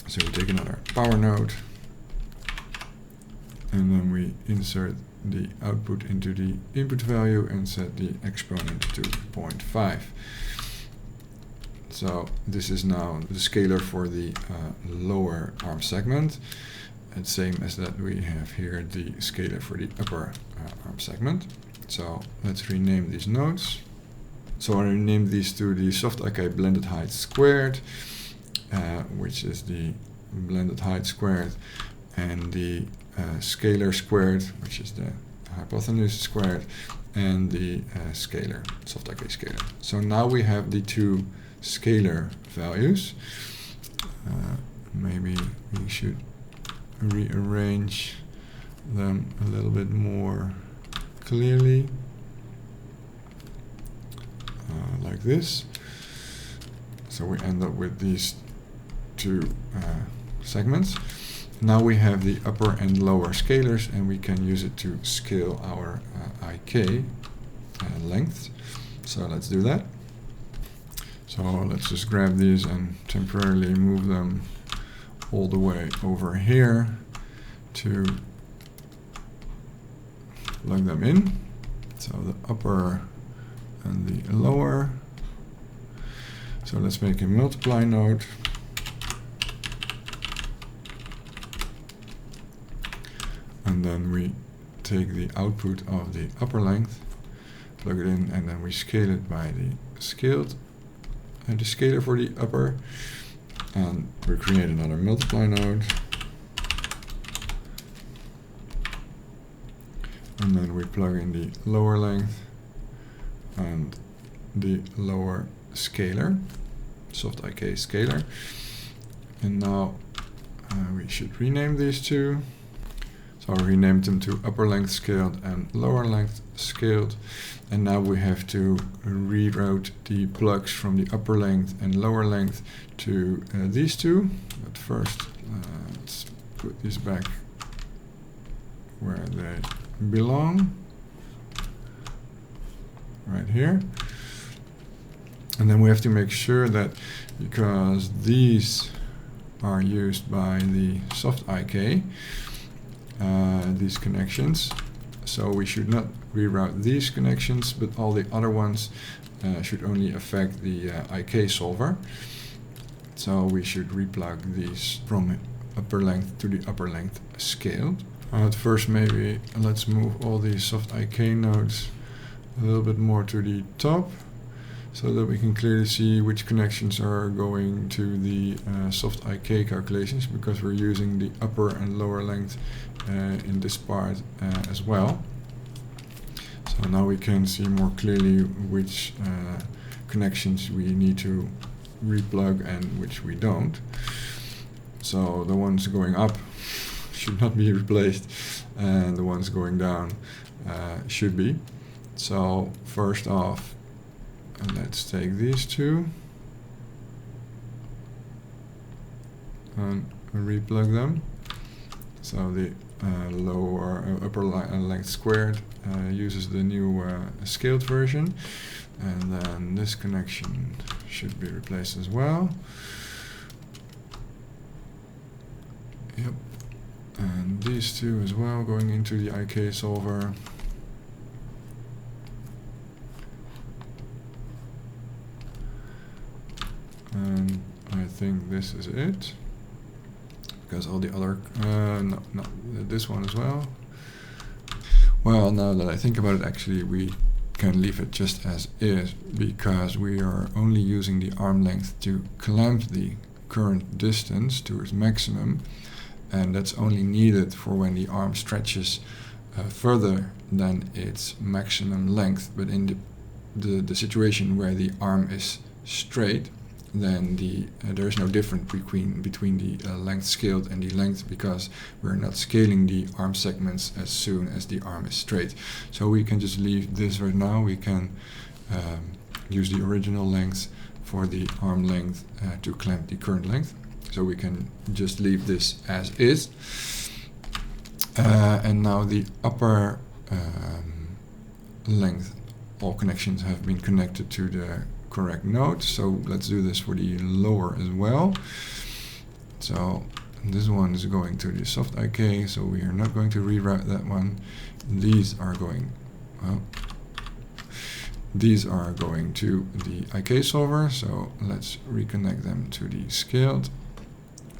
So we take another power node, and then we insert the output into the input value and set the exponent to 0.5. So this is now the scalar for the lower arm segment, and same as that we have here the scalar for the upper arm segment. So let's rename these nodes. So I renamed these to the soft IK blended height squared, which is the blended height squared, and the scalar squared, which is the hypotenuse squared, and the scalar, soft IK scalar. So now we have the two scalar values. Maybe we should rearrange them a little bit more clearly, like this. So we end up with these two segments. Now we have the upper and lower scalars, and we can use it to scale our IK length. So let's do that. So let's just grab these and temporarily move them all the way over here to plug them in. So the upper and the lower. So let's make a multiply node. And then we take the output of the upper length, plug it in, and then we scale it by the scaled and the scalar for the upper, and we create another multiply node, and then we plug in the lower length and the lower scalar, soft IK scalar, and now we should rename these two. So I renamed them to upper length scaled and lower length scaled. And now we have to reroute the plugs from the upper length and lower length to these two. But first, let's put these back where they belong, right here. And then we have to make sure that, because these are used by the soft IK, these connections, so we should not reroute these connections, but all the other ones should only affect the IK solver. So we should replug these from upper length to the upper length scaled. At first, maybe let's move all these soft IK nodes a little bit more to the top, so that we can clearly see which connections are going to the soft IK calculations, because we're using the upper and lower length in this part as well. So now we can see more clearly which connections we need to replug and which we don't. So the ones going up should not be replaced, and the ones going down should be. So first off, let's take these two and replug them. So the upper length squared uses the new scaled version, and then this connection should be replaced as well. Yep, and these two as well going into the IK solver. And I think this is it, because all the other, no, this one as well. Well, now that I think about it, actually we can leave it just as is, because we are only using the arm length to clamp the current distance to its maximum, and that's only needed for when the arm stretches further than its maximum length. But in the situation where the arm is straight, then there is no difference between the length scaled and the length, because we're not scaling the arm segments as soon as the arm is straight. So we can just leave this right now. We can use the original length for the arm length to clamp the current length. So we can just leave this as is. And now the upper length, all connections have been connected to the correct node. So let's do this for the lower as well. So this one is going to the soft IK, so we are not going to reroute that one. These are going, well, these are going to the IK solver, so let's reconnect them to the scaled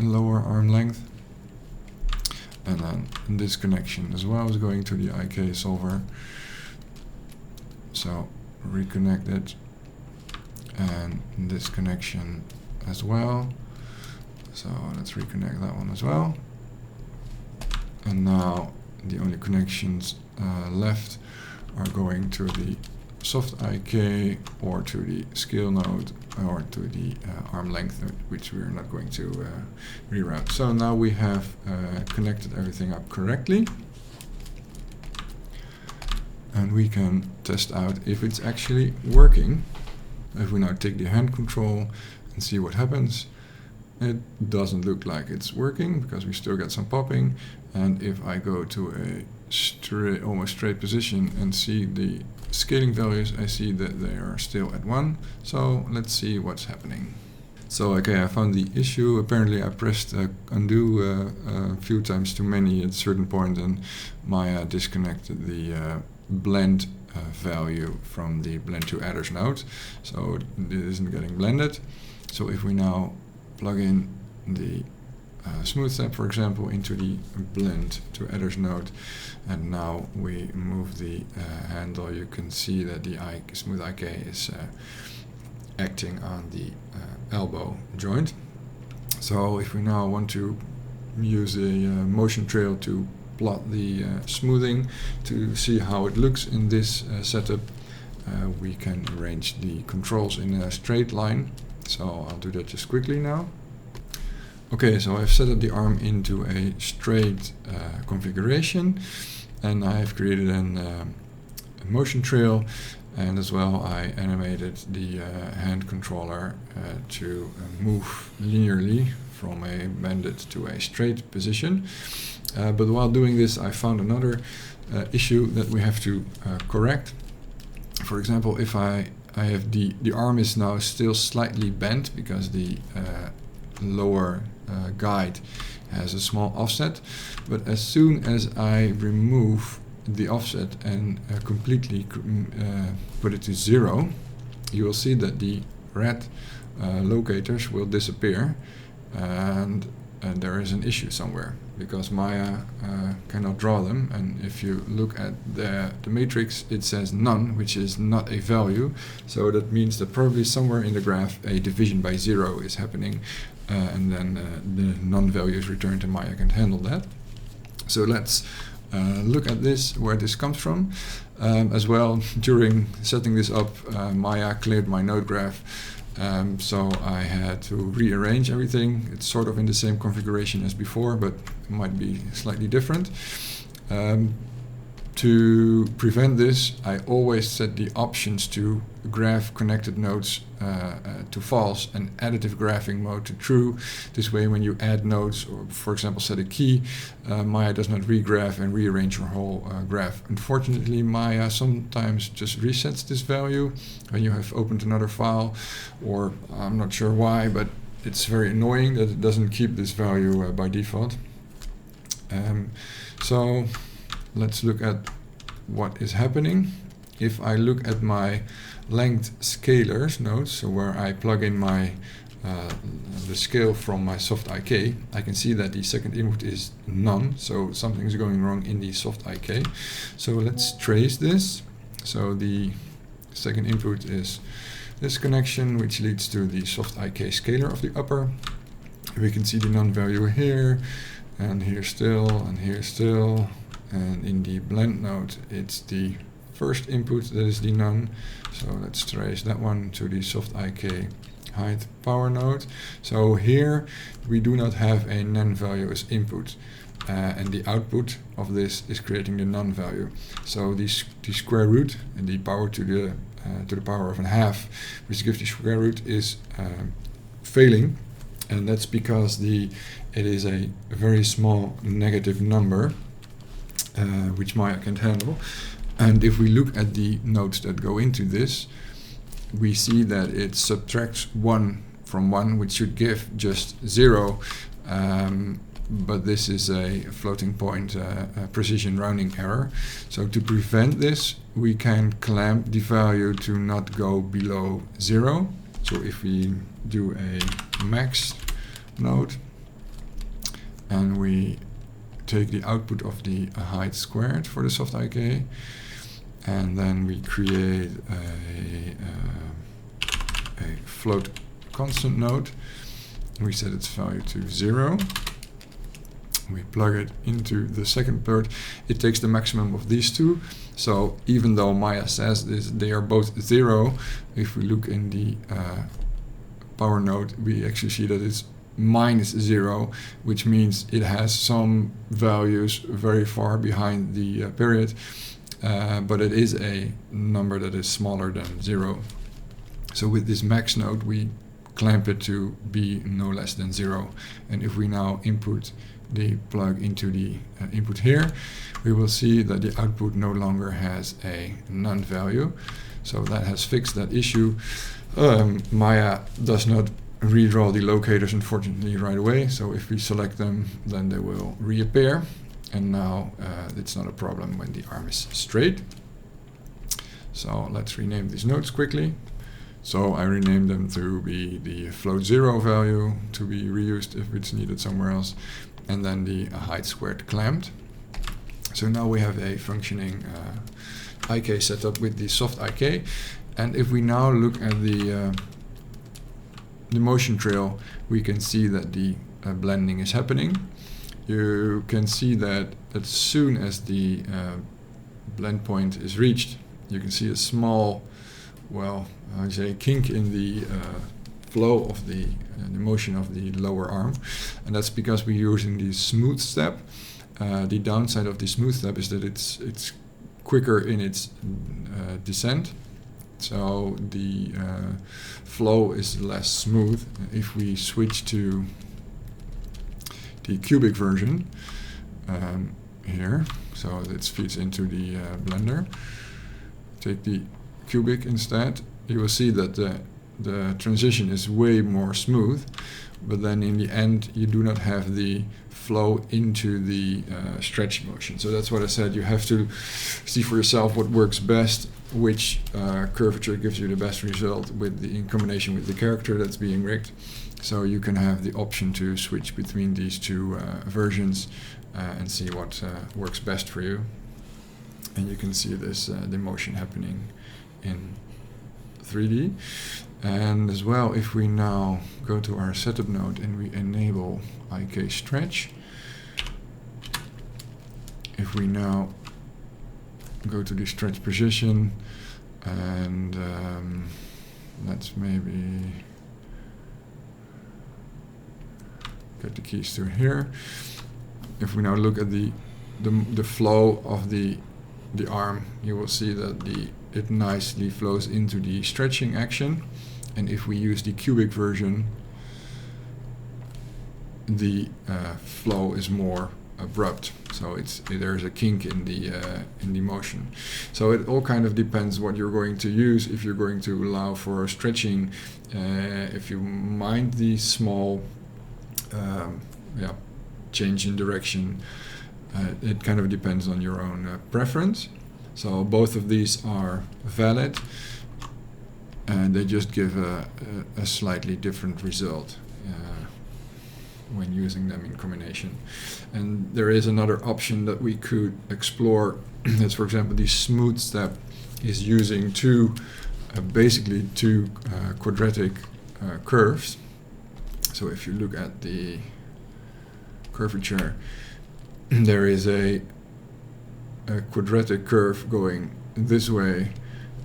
lower arm length. And then this connection as well is going to the IK solver. So reconnect it, and this connection as well. So let's reconnect that one as well. And now the only connections left are going to the soft IK or to the scale node or to the arm length node, which we are not going to reroute. So now we have connected everything up correctly, and we can test out if it's actually working. If we now take the hand control and see what happens, it doesn't look like it's working because we still get some popping. And if I go to a almost straight position and see the scaling values, I see that they are still at 1. So let's see what's happening. So okay, I found the issue. Apparently I pressed undo a few times too many at a certain point, and Maya disconnected the blend value from the blend to adders node, so it isn't getting blended. So if we now plug in the smooth step, for example, into the blend to adders node, and now we move the handle, you can see that the smooth IK is acting on the elbow joint. So if we now want to use a motion trail to plot the smoothing to see how it looks in this setup, we can arrange the controls in a straight line. So I'll do that just quickly now. Okay, so I've set up the arm into a straight configuration, and I've created a motion trail, and as well I animated the hand controller to move linearly from a bended to a straight position. But while doing this, I found another issue that we have to correct. For example, if I have the arm is now still slightly bent because the lower guide has a small offset, but as soon as I remove the offset and completely put it to 0, you will see that the red locators will disappear, and there is an issue somewhere because Maya cannot draw them. And if you look at the matrix, it says none, which is not a value. So that means that probably somewhere in the graph a division by 0 is happening, and then the non-value is returned, and Maya can handle that. So let's look at this, where this comes from. As well, during setting this up, Maya cleared my node graph. So I had to rearrange everything. It's sort of in the same configuration as before, but it might be slightly different. To prevent this, I always set the options to graph connected nodes to false and additive graphing mode to true. This way, when you add nodes or, for example, set a key, Maya does not regraph and rearrange your whole graph. Unfortunately, Maya sometimes just resets this value when you have opened another file, or I'm not sure why, but it's very annoying that it doesn't keep this value by default. So let's look at what is happening. If I look at my length scalars nodes, so where I plug in my the scale from my soft IK, I can see that the second input is none, so something is going wrong in the soft IK. So let's trace this. So the second input is this connection, which leads to the soft IK scalar of the upper. We can see the none value here, and here still, and here still. And in the blend node, it's the first input that is the none. So let's trace that one to the soft IK height power node. So here we do not have a none value as input, and the output of this is creating the none value. So the square root and the power to the power of a half, which gives the square root, is failing, and that's because it is a very small negative number, which Maya can't handle. And if we look at the nodes that go into this, we see that it subtracts 1 from 1, which should give just 0, but this is a floating point precision rounding error. So to prevent this, we can clamp the value to not go below 0. So if we do a max node and we take the output of the height squared for the soft IK, and then we create a float constant node. We set its value to 0. We plug it into the second part. It takes the maximum of these two. So even though Maya says this, they are both 0. If we look in the power node, we actually see that it's -0, which means it has some values very far behind the period, but it is a number that is smaller than 0. So with this max node, we clamp it to be no less than 0. And if we now input the plug into the input here, we will see that the output no longer has a none value. So that has fixed that issue. Maya does not redraw the locators, unfortunately, right away. So if we select them, then they will reappear. And now it's not a problem when the arm is straight. So let's rename these nodes quickly. So I renamed them to be the float 0 value, to be reused if it's needed somewhere else, and then the height squared clamped. So now we have a functioning IK setup with the soft IK. And if we now look at the motion trail, we can see that the blending is happening. You can see that as soon as the blend point is reached, you can see a small, well, I would say kink in the flow of the motion of the lower arm, and that's because we're using the smooth step. The downside of the smooth step is that it's quicker in its descent, so the flow is less smooth. If we switch to the cubic version here, so it feeds into the blender, take the cubic instead, you will see that the transition is way more smooth, but then in the end you do not have the flow into the stretch motion. So that's what I said, you have to see for yourself what works best, which curvature gives you the best result in combination with the character that's being rigged. So you can have the option to switch between these two versions and see what works best for you. And you can see this the motion happening in 3D. And as well, if we now go to our setup node and we enable IK stretch, if we now go to the stretch position and let's maybe get the keys to here. If we now look at the flow of the the arm, you will see that it nicely flows into the stretching action. And if we use the cubic version, the flow is more abrupt. So there's a kink in the motion. So it all kind of depends what you're going to use. If you're going to allow for stretching, if you mind the small change in direction, it kind of depends on your own preference. So both of these are valid, and they just give a slightly different result when using them in combination. And there is another option that we could explore. That's, for example, the smooth step is using basically two quadratic curves. So if you look at the curvature, there is a quadratic curve going this way,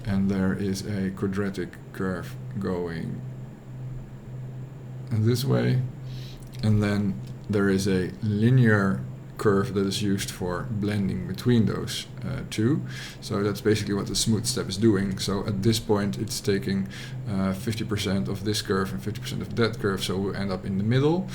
and there is a quadratic curve going this way, and then there is a linear curve that is used for blending between those two. So that's basically what the smooth step is doing. So at this point it's taking 50% of this curve and 50% of that curve, so we'll end up in the middle.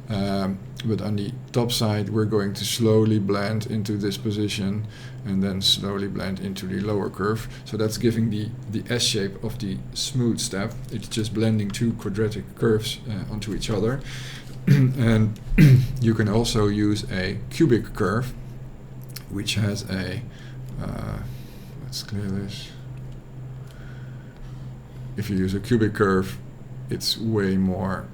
But on the top side we're going to slowly blend into this position and then slowly blend into the lower curve. So that's giving the S shape of the smooth step. It's just blending two quadratic curves onto each other. And you can also use a cubic curve, which has a let's clear this. If you use a cubic curve, it's way more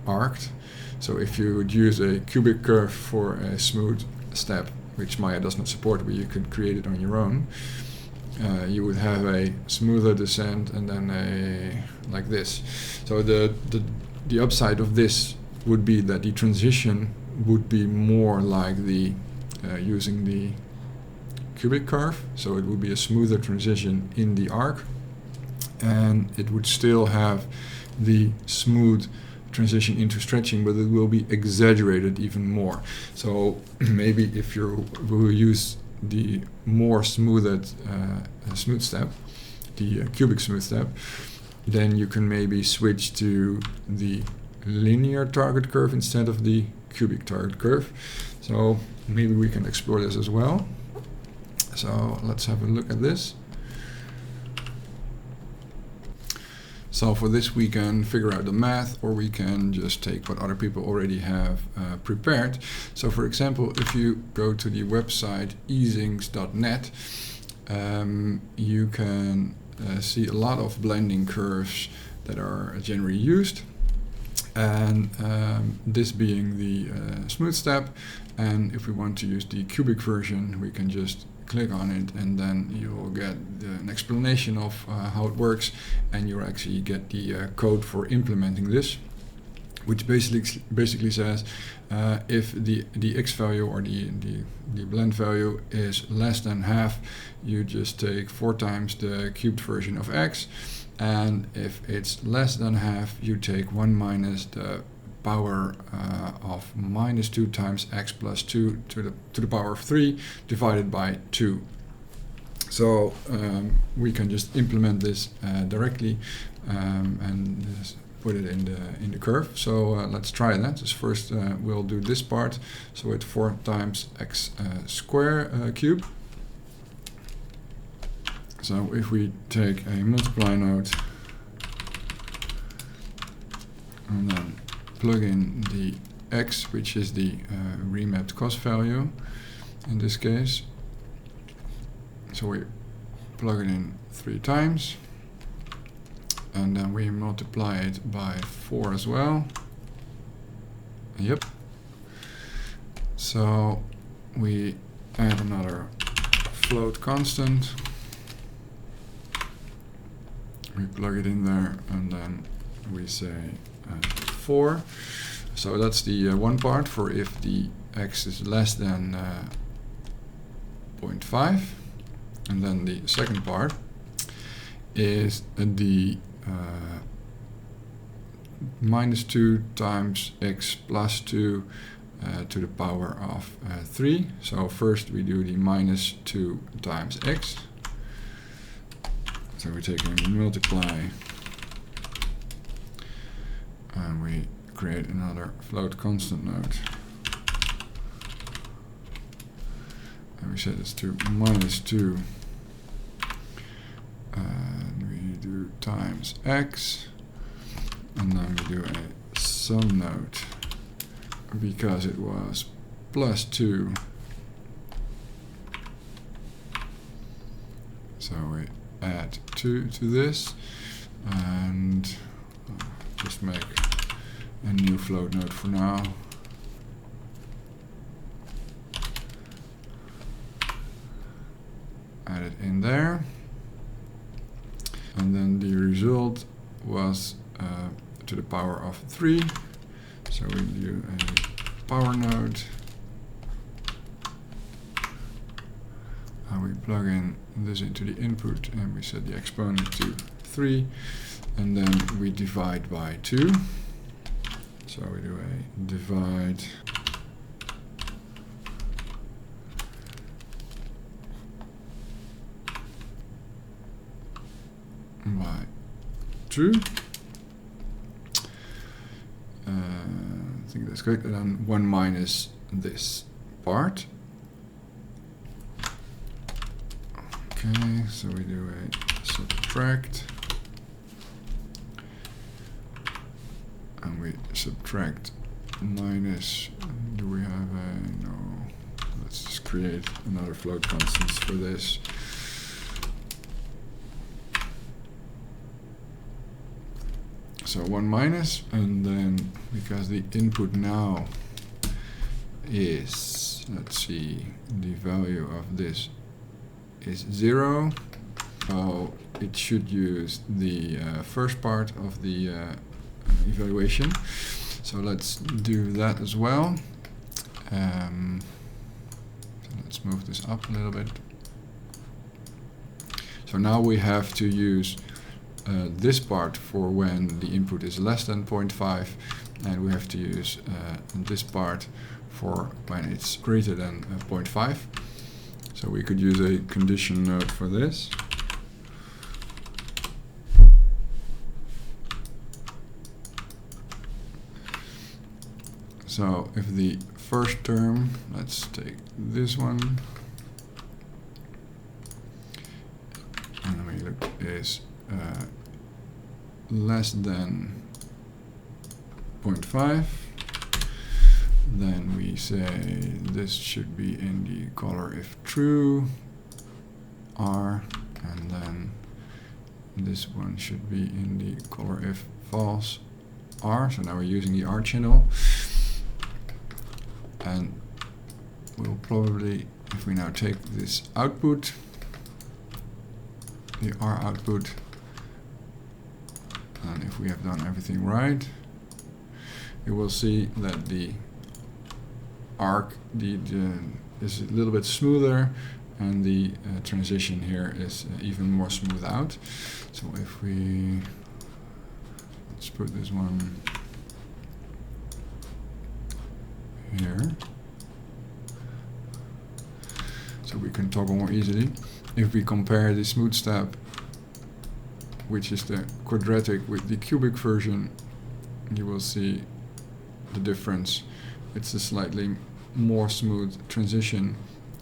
arced. So if you would use a cubic curve for a smooth step, which Maya does not support, but you could create it on your own, you would have a smoother descent and then like this. So the upside of this would be that the transition would be more like using the cubic curve. So it would be a smoother transition in the arc, and it would still have the smooth transition into stretching, but it will be exaggerated even more. So maybe if you will use the more smooth step, the cubic smooth step, then you can maybe switch to the linear target curve instead of the cubic target curve. So maybe we can explore this as well. So let's have a look at this. So for this we can figure out the math, or we can just take what other people already have prepared. So for example, if you go to the website easings.net, you can see a lot of blending curves that are generally used. And this being the smooth step, and if we want to use the cubic version, we can just click on it, and then you will get an explanation of how it works, and you'll actually get the code for implementing this, which basically says if the x value or the blend value is less than half, you just take 4 times the cubed version of x. And if it's less than half, you take 1 minus the power of minus 2 times x plus 2 to the power of 3 divided by 2. So we can just implement this directly and just put it in the curve. So let's try that. So first we'll do this part. So it's 4 times x square cube. So if we take a multiply node and then plug in the x, which is the remapped cost value in this case. So we plug it in 3 times, and then we multiply it by 4 as well. Yep. So we add another float constant. We plug it in there, and then we say 4. So that's the one part for if the x is less than 0.5. And then the second part is the minus 2 times x plus 2 to the power of 3. So first we do the minus 2 times x. So we take and multiply, and we create another float constant node. And we set this to minus 2. And we do times x. And then we do a sum node, because it was plus 2. So we add 2 to this, and just make a new float node for now. Add it in there. And then the result was to the power of 3. So we do a power node. And we plug in this into the input, and we set the exponent to 3. And then we divide by 2. So we do a divide by 2. I think that's correct. And then 1 minus this part. Okay, so we do a subtract. And we subtract minus. Do we have a? No. Let's just create another float constant for this. So 1 minus, and then because the input now is, let's see, the value of this is 0, so it should use the first part of the evaluation. So let's do that as well. So let's move this up a little bit. So now we have to use this part for when the input is less than 0.5, and we have to use this part for when it's greater than 0.5. So we could use a condition node for this. So if the first term, let's take this one, and we look, is less than 0.5, then we say this should be in the color if true, R, and then this one should be in the color if false, R. So now we're using the R channel, and we'll probably, if we now take this output, the R output, and if we have done everything right, you will see that the arc is a little bit smoother, and the transition here is even more smoothed out. So if we, let's put this one here, so we can toggle more easily. If we compare the smooth step, which is the quadratic, with the cubic version, you will see the difference. It's a slightly more smooth transition,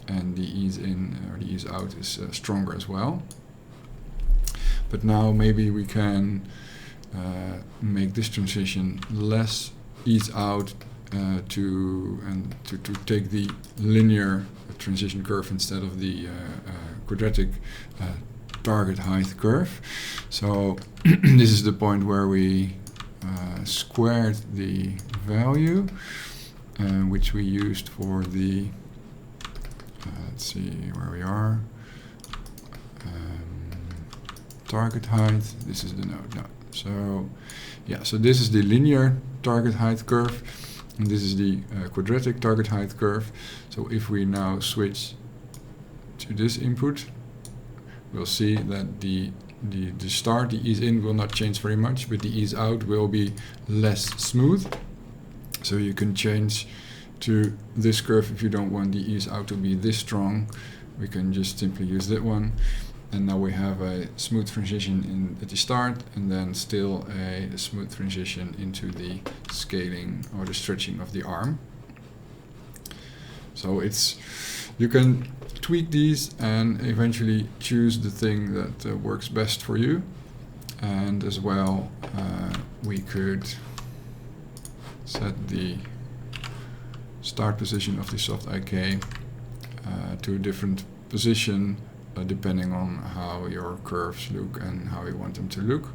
and the ease in or the ease out is stronger as well. But now maybe we can make this transition less ease out to take the linear transition curve instead of the quadratic target height curve. So this is the point where we squared the value, which we used for the let's see where we are, target height. This is the node. No. So yeah, so this is the linear target height curve, and this is the quadratic target height curve. So if we now switch to this input, we'll see that the start, the ease in, will not change very much, but the ease out will be less smooth. So you can change to this curve if you don't want the ease out to be this strong. We can just simply use that one. And now we have a smooth transition at the start, and then still a smooth transition into the scaling or the stretching of the arm. So you can tweak these and eventually choose the thing that works best for you. And as well, we could set the start position of the soft IK to a different position depending on how your curves look and how you want them to look.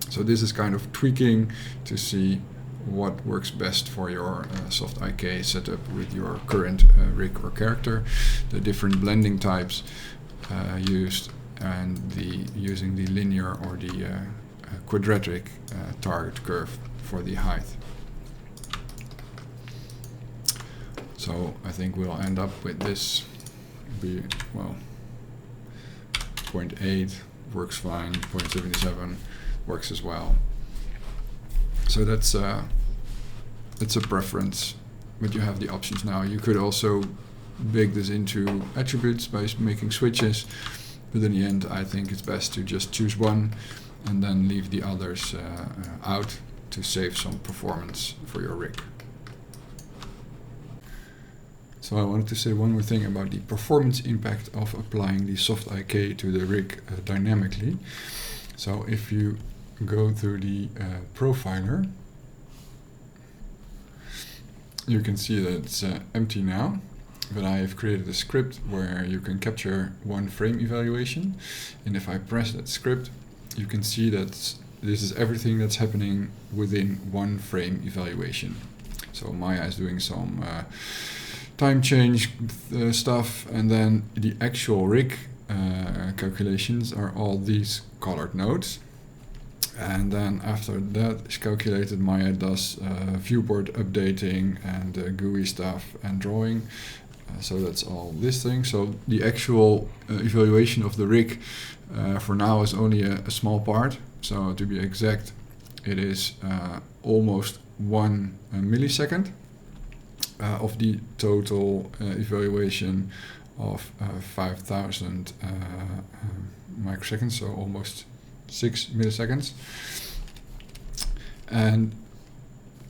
So this is kind of tweaking to see what works best for your soft IK setup with your current rig or character, the different blending types used, and using the linear or the quadratic target curve for the height. So I think we'll end up with this. 0.8 works fine, 0.77 works as well. So that's a preference, but you have the options now. You could also bake this into attributes by making switches, but in the end I think it's best to just choose one and then leave the others out to save some performance for your rig. So I wanted to say one more thing about the performance impact of applying the soft IK to the rig dynamically. So if you go through the profiler, you can see that it's empty now, but I have created a script where you can capture one frame evaluation. And if I press that script, you can see that this is everything that's happening within one frame evaluation. So Maya is doing some time change stuff, and then the actual rig calculations are all these colored nodes. And then after that is calculated, Maya does viewport updating and GUI stuff and drawing. So that's all this thing. So the actual evaluation of the rig for now is only a small part. So to be exact, it is almost 1 millisecond of the total evaluation of 5,000 microseconds, so almost 6 milliseconds. And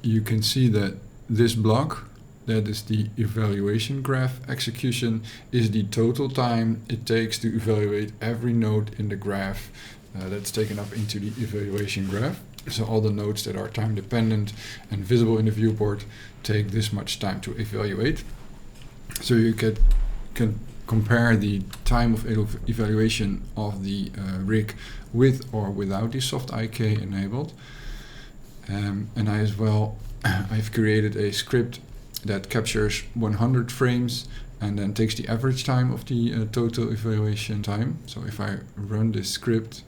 you can see that this block, that is the evaluation graph execution, is the total time it takes to evaluate every node in the graph that's taken up into the evaluation graph. So all the nodes that are time dependent and visible in the viewport take this much time to evaluate. So you can compare the time of evaluation of the rig with or without the soft IK enabled. And I've created a script that captures 100 frames and then takes the average time of the total evaluation time. So if I run this script,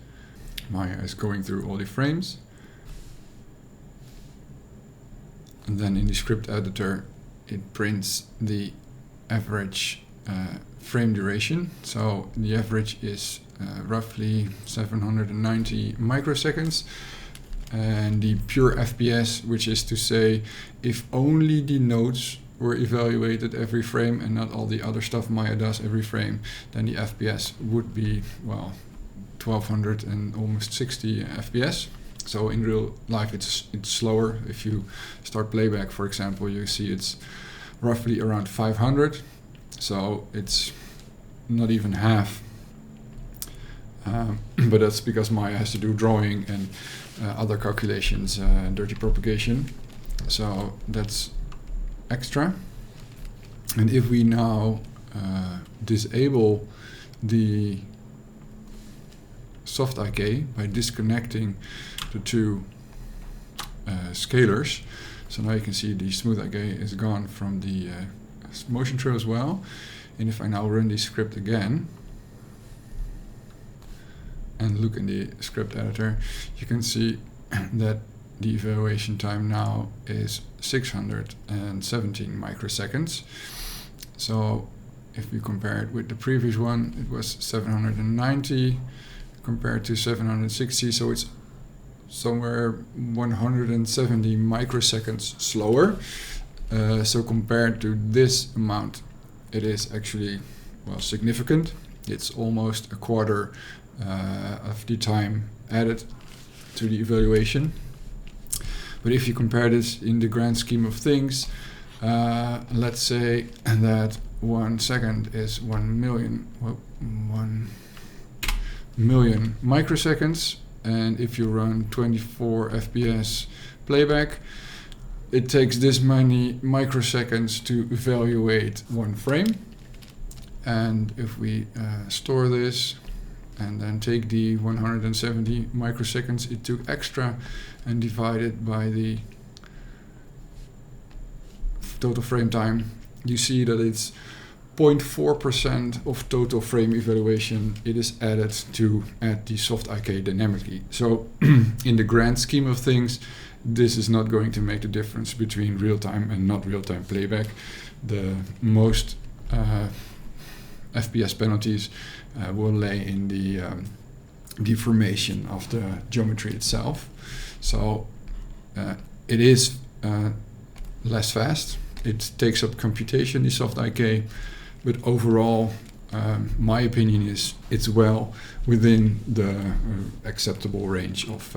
Maya is going through all the frames. And then in the script editor, it prints the average frame duration. So the average is roughly 790 microseconds. And the pure FPS, which is to say, if only the nodes were evaluated every frame and not all the other stuff Maya does every frame, then the FPS would be, well, 1200 and almost 60 FPS. So in real life it's slower. If you start playback, for example, you see it's roughly around 500. So it's not even half. But that's because Maya has to do drawing and other calculations, dirty propagation. So that's extra. And if we now disable the soft IK by disconnecting the two scalars, so now you can see the smooth IK is gone from the motion trail as well. And if I now run the script again and look in the script editor, you can see that the evaluation time now is 617 microseconds. So if we compare it with the previous one, it was 790 compared to 760, so it's somewhere 170 microseconds slower. So compared to this amount, it is actually, well, significant. It's almost a quarter of the time added to the evaluation. But if you compare this in the grand scheme of things, let's say that 1 second is 1 million microseconds, and if you run 24 FPS playback, it takes this many microseconds to evaluate one frame. And if we store this and then take the 170 microseconds it took extra and divide it by the total frame time, you see that it's 0.4% of total frame evaluation it is added to add the soft IK dynamically. So in the grand scheme of things, this is not going to make the difference between real-time and not real-time playback. The most FPS penalties will lay in the deformation of the geometry itself. So it is less fast. It takes up computation, the soft IK, but overall, my opinion is it's well within the acceptable range of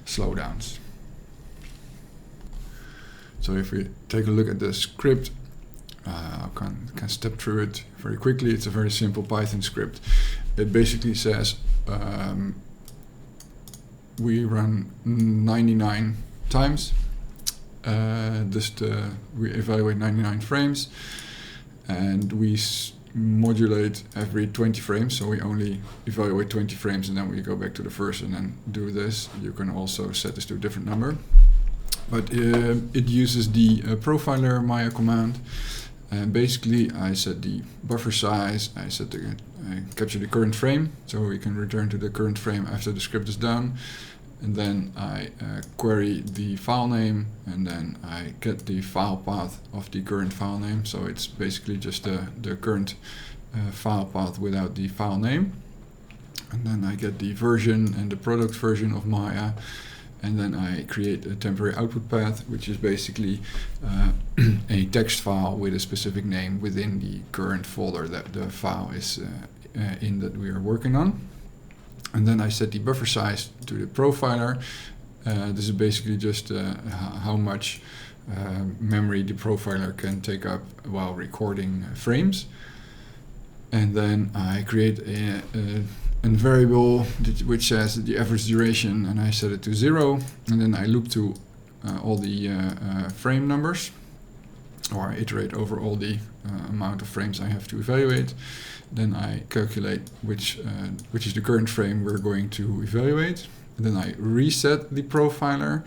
slowdowns. So if we take a look at the script, I can step through it very quickly. It's a very simple Python script. It basically says we run 99 times. We evaluate 99 frames, and we modulate every 20 frames. So we only evaluate 20 frames, and then we go back to the first and then do this. You can also set this to a different number. But it uses the profiler Maya command, and basically I set the buffer size, I capture the current frame, so we can return to the current frame after the script is done, and then I query the file name, and then I get the file path of the current file name, so it's basically just the current file path without the file name, and then I get the version and the product version of Maya. And then I create a temporary output path, which is basically a text file with a specific name within the current folder that the file is in that we are working on. And then I set the buffer size to the profiler. This is basically just how much memory the profiler can take up while recording frames. And then I create a variable which says the average duration, and I set it to 0, and then I loop to all the frame numbers, or I iterate over all the amount of frames I have to evaluate. Then I calculate which is the current frame we're going to evaluate. And then I reset the profiler,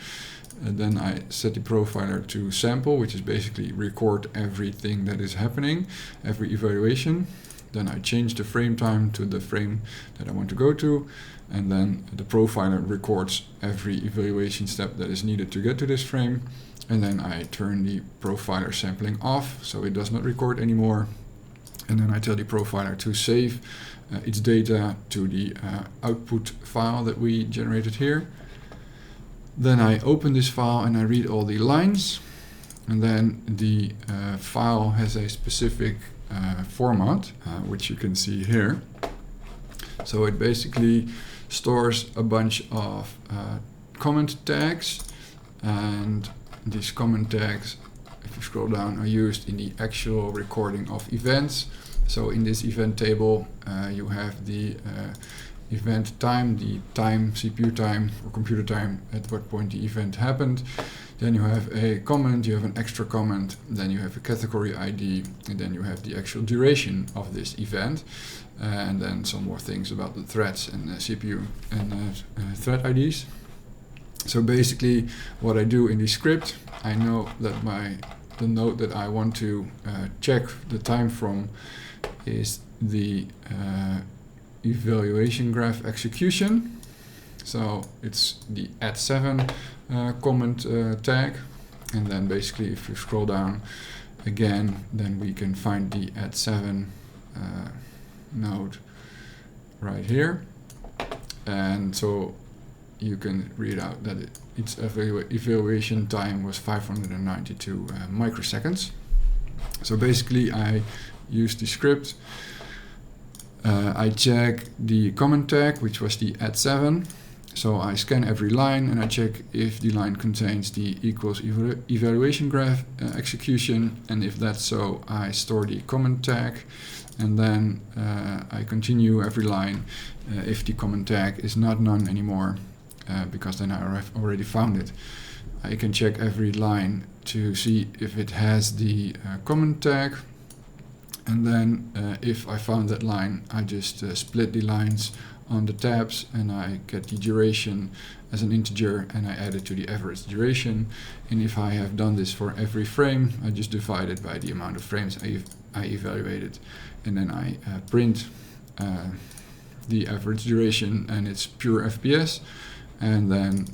and then I set the profiler to sample, which is basically record everything that is happening, every evaluation. Then I change the frame time to the frame that I want to go to, and then the profiler records every evaluation step that is needed to get to this frame, and then I turn the profiler sampling off so it does not record anymore, and then I tell the profiler to save its data to the output file that we generated here. Then I open this file and I read all the lines, and then the file has a specific format, which you can see here. So it basically stores a bunch of comment tags, and these comment tags, if you scroll down, are used in the actual recording of events. So in this event table, you have the event time, the time, CPU time or computer time at what point the event happened. Then you have a comment, you have an extra comment, then you have a category ID, and then you have the actual duration of this event, and then some more things about the threads and CPU and thread IDs. So basically what I do in the script, I know that the node that I want to check the time from is the EvaluationGraphExecution. So it's the @7 comment tag, and then basically if you scroll down again, then we can find the @7 node right here. And so you can read out that its evaluation time was 592 microseconds. So basically I use the script, I check the comment tag, which was the @7. So I scan every line and I check if the line contains the equals evaluation graph execution, and if that's so, I store the comment tag, and then I continue every line if the comment tag is not none anymore, because then I have already found it. I can check every line to see if it has the comment tag, and then if I found that line, I just split the lines on the tabs and I get the duration as an integer and I add it to the average duration. And if I have done this for every frame, I just divide it by the amount of frames I evaluated, and then I print the average duration, and it's pure FPS, and then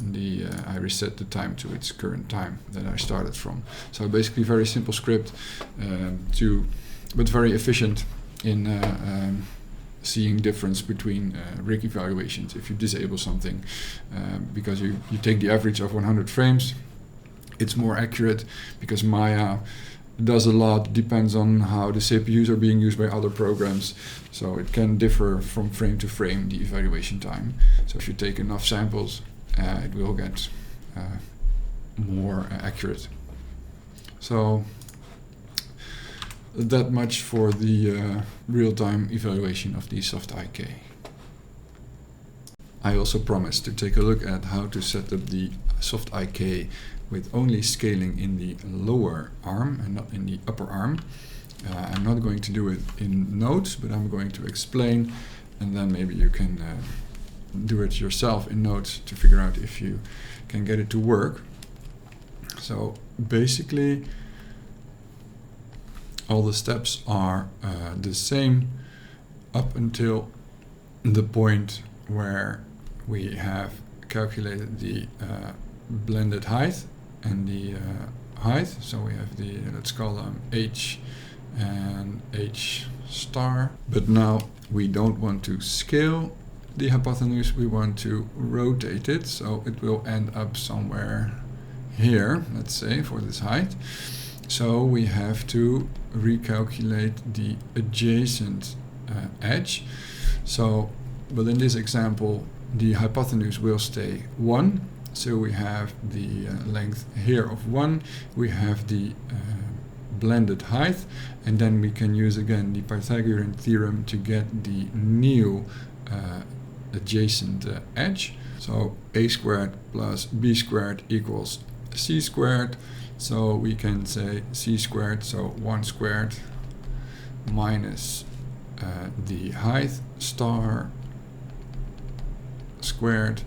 I reset the time to its current time that I started from. So basically very simple script, but very efficient in seeing difference between rig evaluations if you disable something, because you take the average of 100 frames. It's more accurate because Maya does a lot, depends on how the CPUs are being used by other programs, so it can differ from frame to frame, the evaluation time. So if you take enough samples, it will get more accurate. So that much for the real-time evaluation of the soft IK. I also promised to take a look at how to set up the soft IK with only scaling in the lower arm and not in the upper arm. I'm not going to do it in notes, but I'm going to explain, and then maybe you can do it yourself in notes to figure out if you can get it to work. So basically, all the steps are the same up until the point where we have calculated the blended height and the height. So we have the, let's call them H and H star. But now we don't want to scale the hypotenuse, we want to rotate it, so it will end up somewhere here, let's say, for this height. So we have to recalculate the adjacent edge. So, but in this example, the hypotenuse will stay 1. So we have the length here of 1. We have the blended height, and then we can use again the Pythagorean theorem to get the new adjacent edge. So a squared plus b squared equals c squared. So we can say c squared, so 1 squared minus the height star squared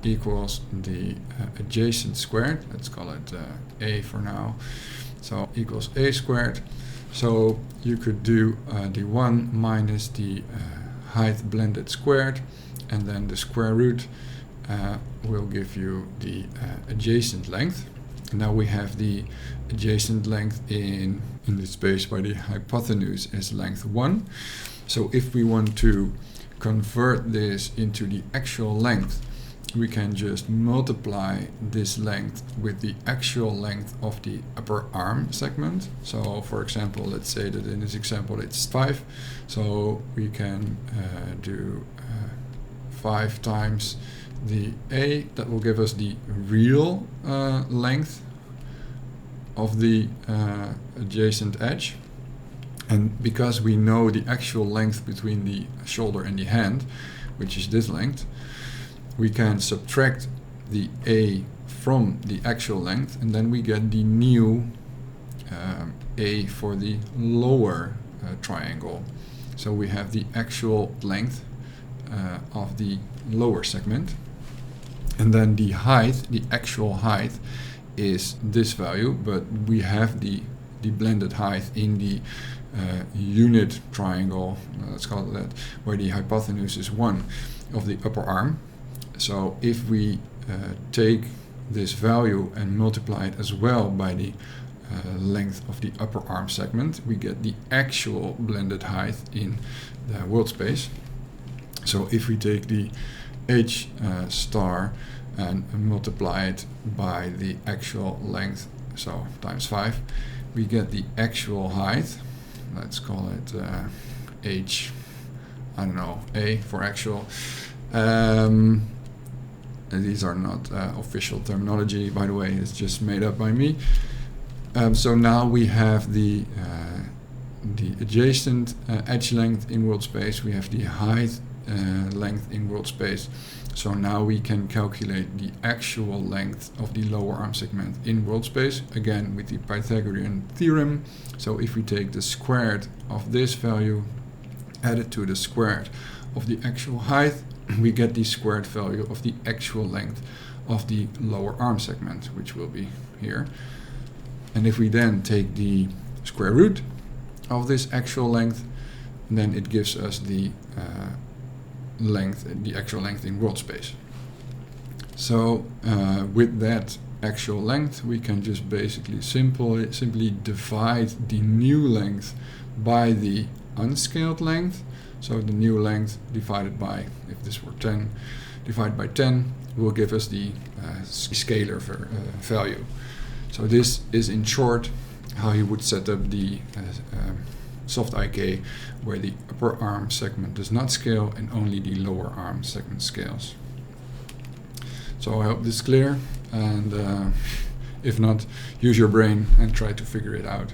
equals the adjacent squared. Let's call it a for now. So equals a squared. So you could do the 1 minus the height blended squared, and then the square root will give you the adjacent length. Now we have the adjacent length in the space where the hypotenuse is length 1. So if we want to convert this into the actual length, we can just multiply this length with the actual length of the upper arm segment. So for example, let's say that in this example it's 5. So we can do 5 times the A. That will give us the real length of the adjacent edge. And because we know the actual length between the shoulder and the hand, which is this length, we can subtract the A from the actual length, and then we get the new A for the lower triangle. So we have the actual length of the lower segment, and then the height, the actual height, is this value, but we have the blended height in the unit triangle, let's call it that, where the hypotenuse is 1 of the upper arm. So if we take this value and multiply it as well by the length of the upper arm segment, we get the actual blended height in the world space. So if we take the H star and multiply it by the actual length, so times 5, we get the actual height. Let's call it h, I don't know, a for actual. These are not official terminology, by the way, it's just made up by me. So now we have the adjacent edge length in world space, we have the height length in world space. So now we can calculate the actual length of the lower arm segment in world space, again with the Pythagorean theorem. So if we take the squared of this value, add it to the squared of the actual height, we get the squared value of the actual length of the lower arm segment, which will be here. And if we then take the square root of this actual length, then it gives us the actual length in world space. So with that actual length, we can just basically simply divide the new length by the unscaled length. So the new length divided by, if this were 10, divided by 10 will give us the scalar value. So this is in short how you would set up the soft IK, where the upper arm segment does not scale and only the lower arm segment scales. So I hope this is clear, and if not, use your brain and try to figure it out.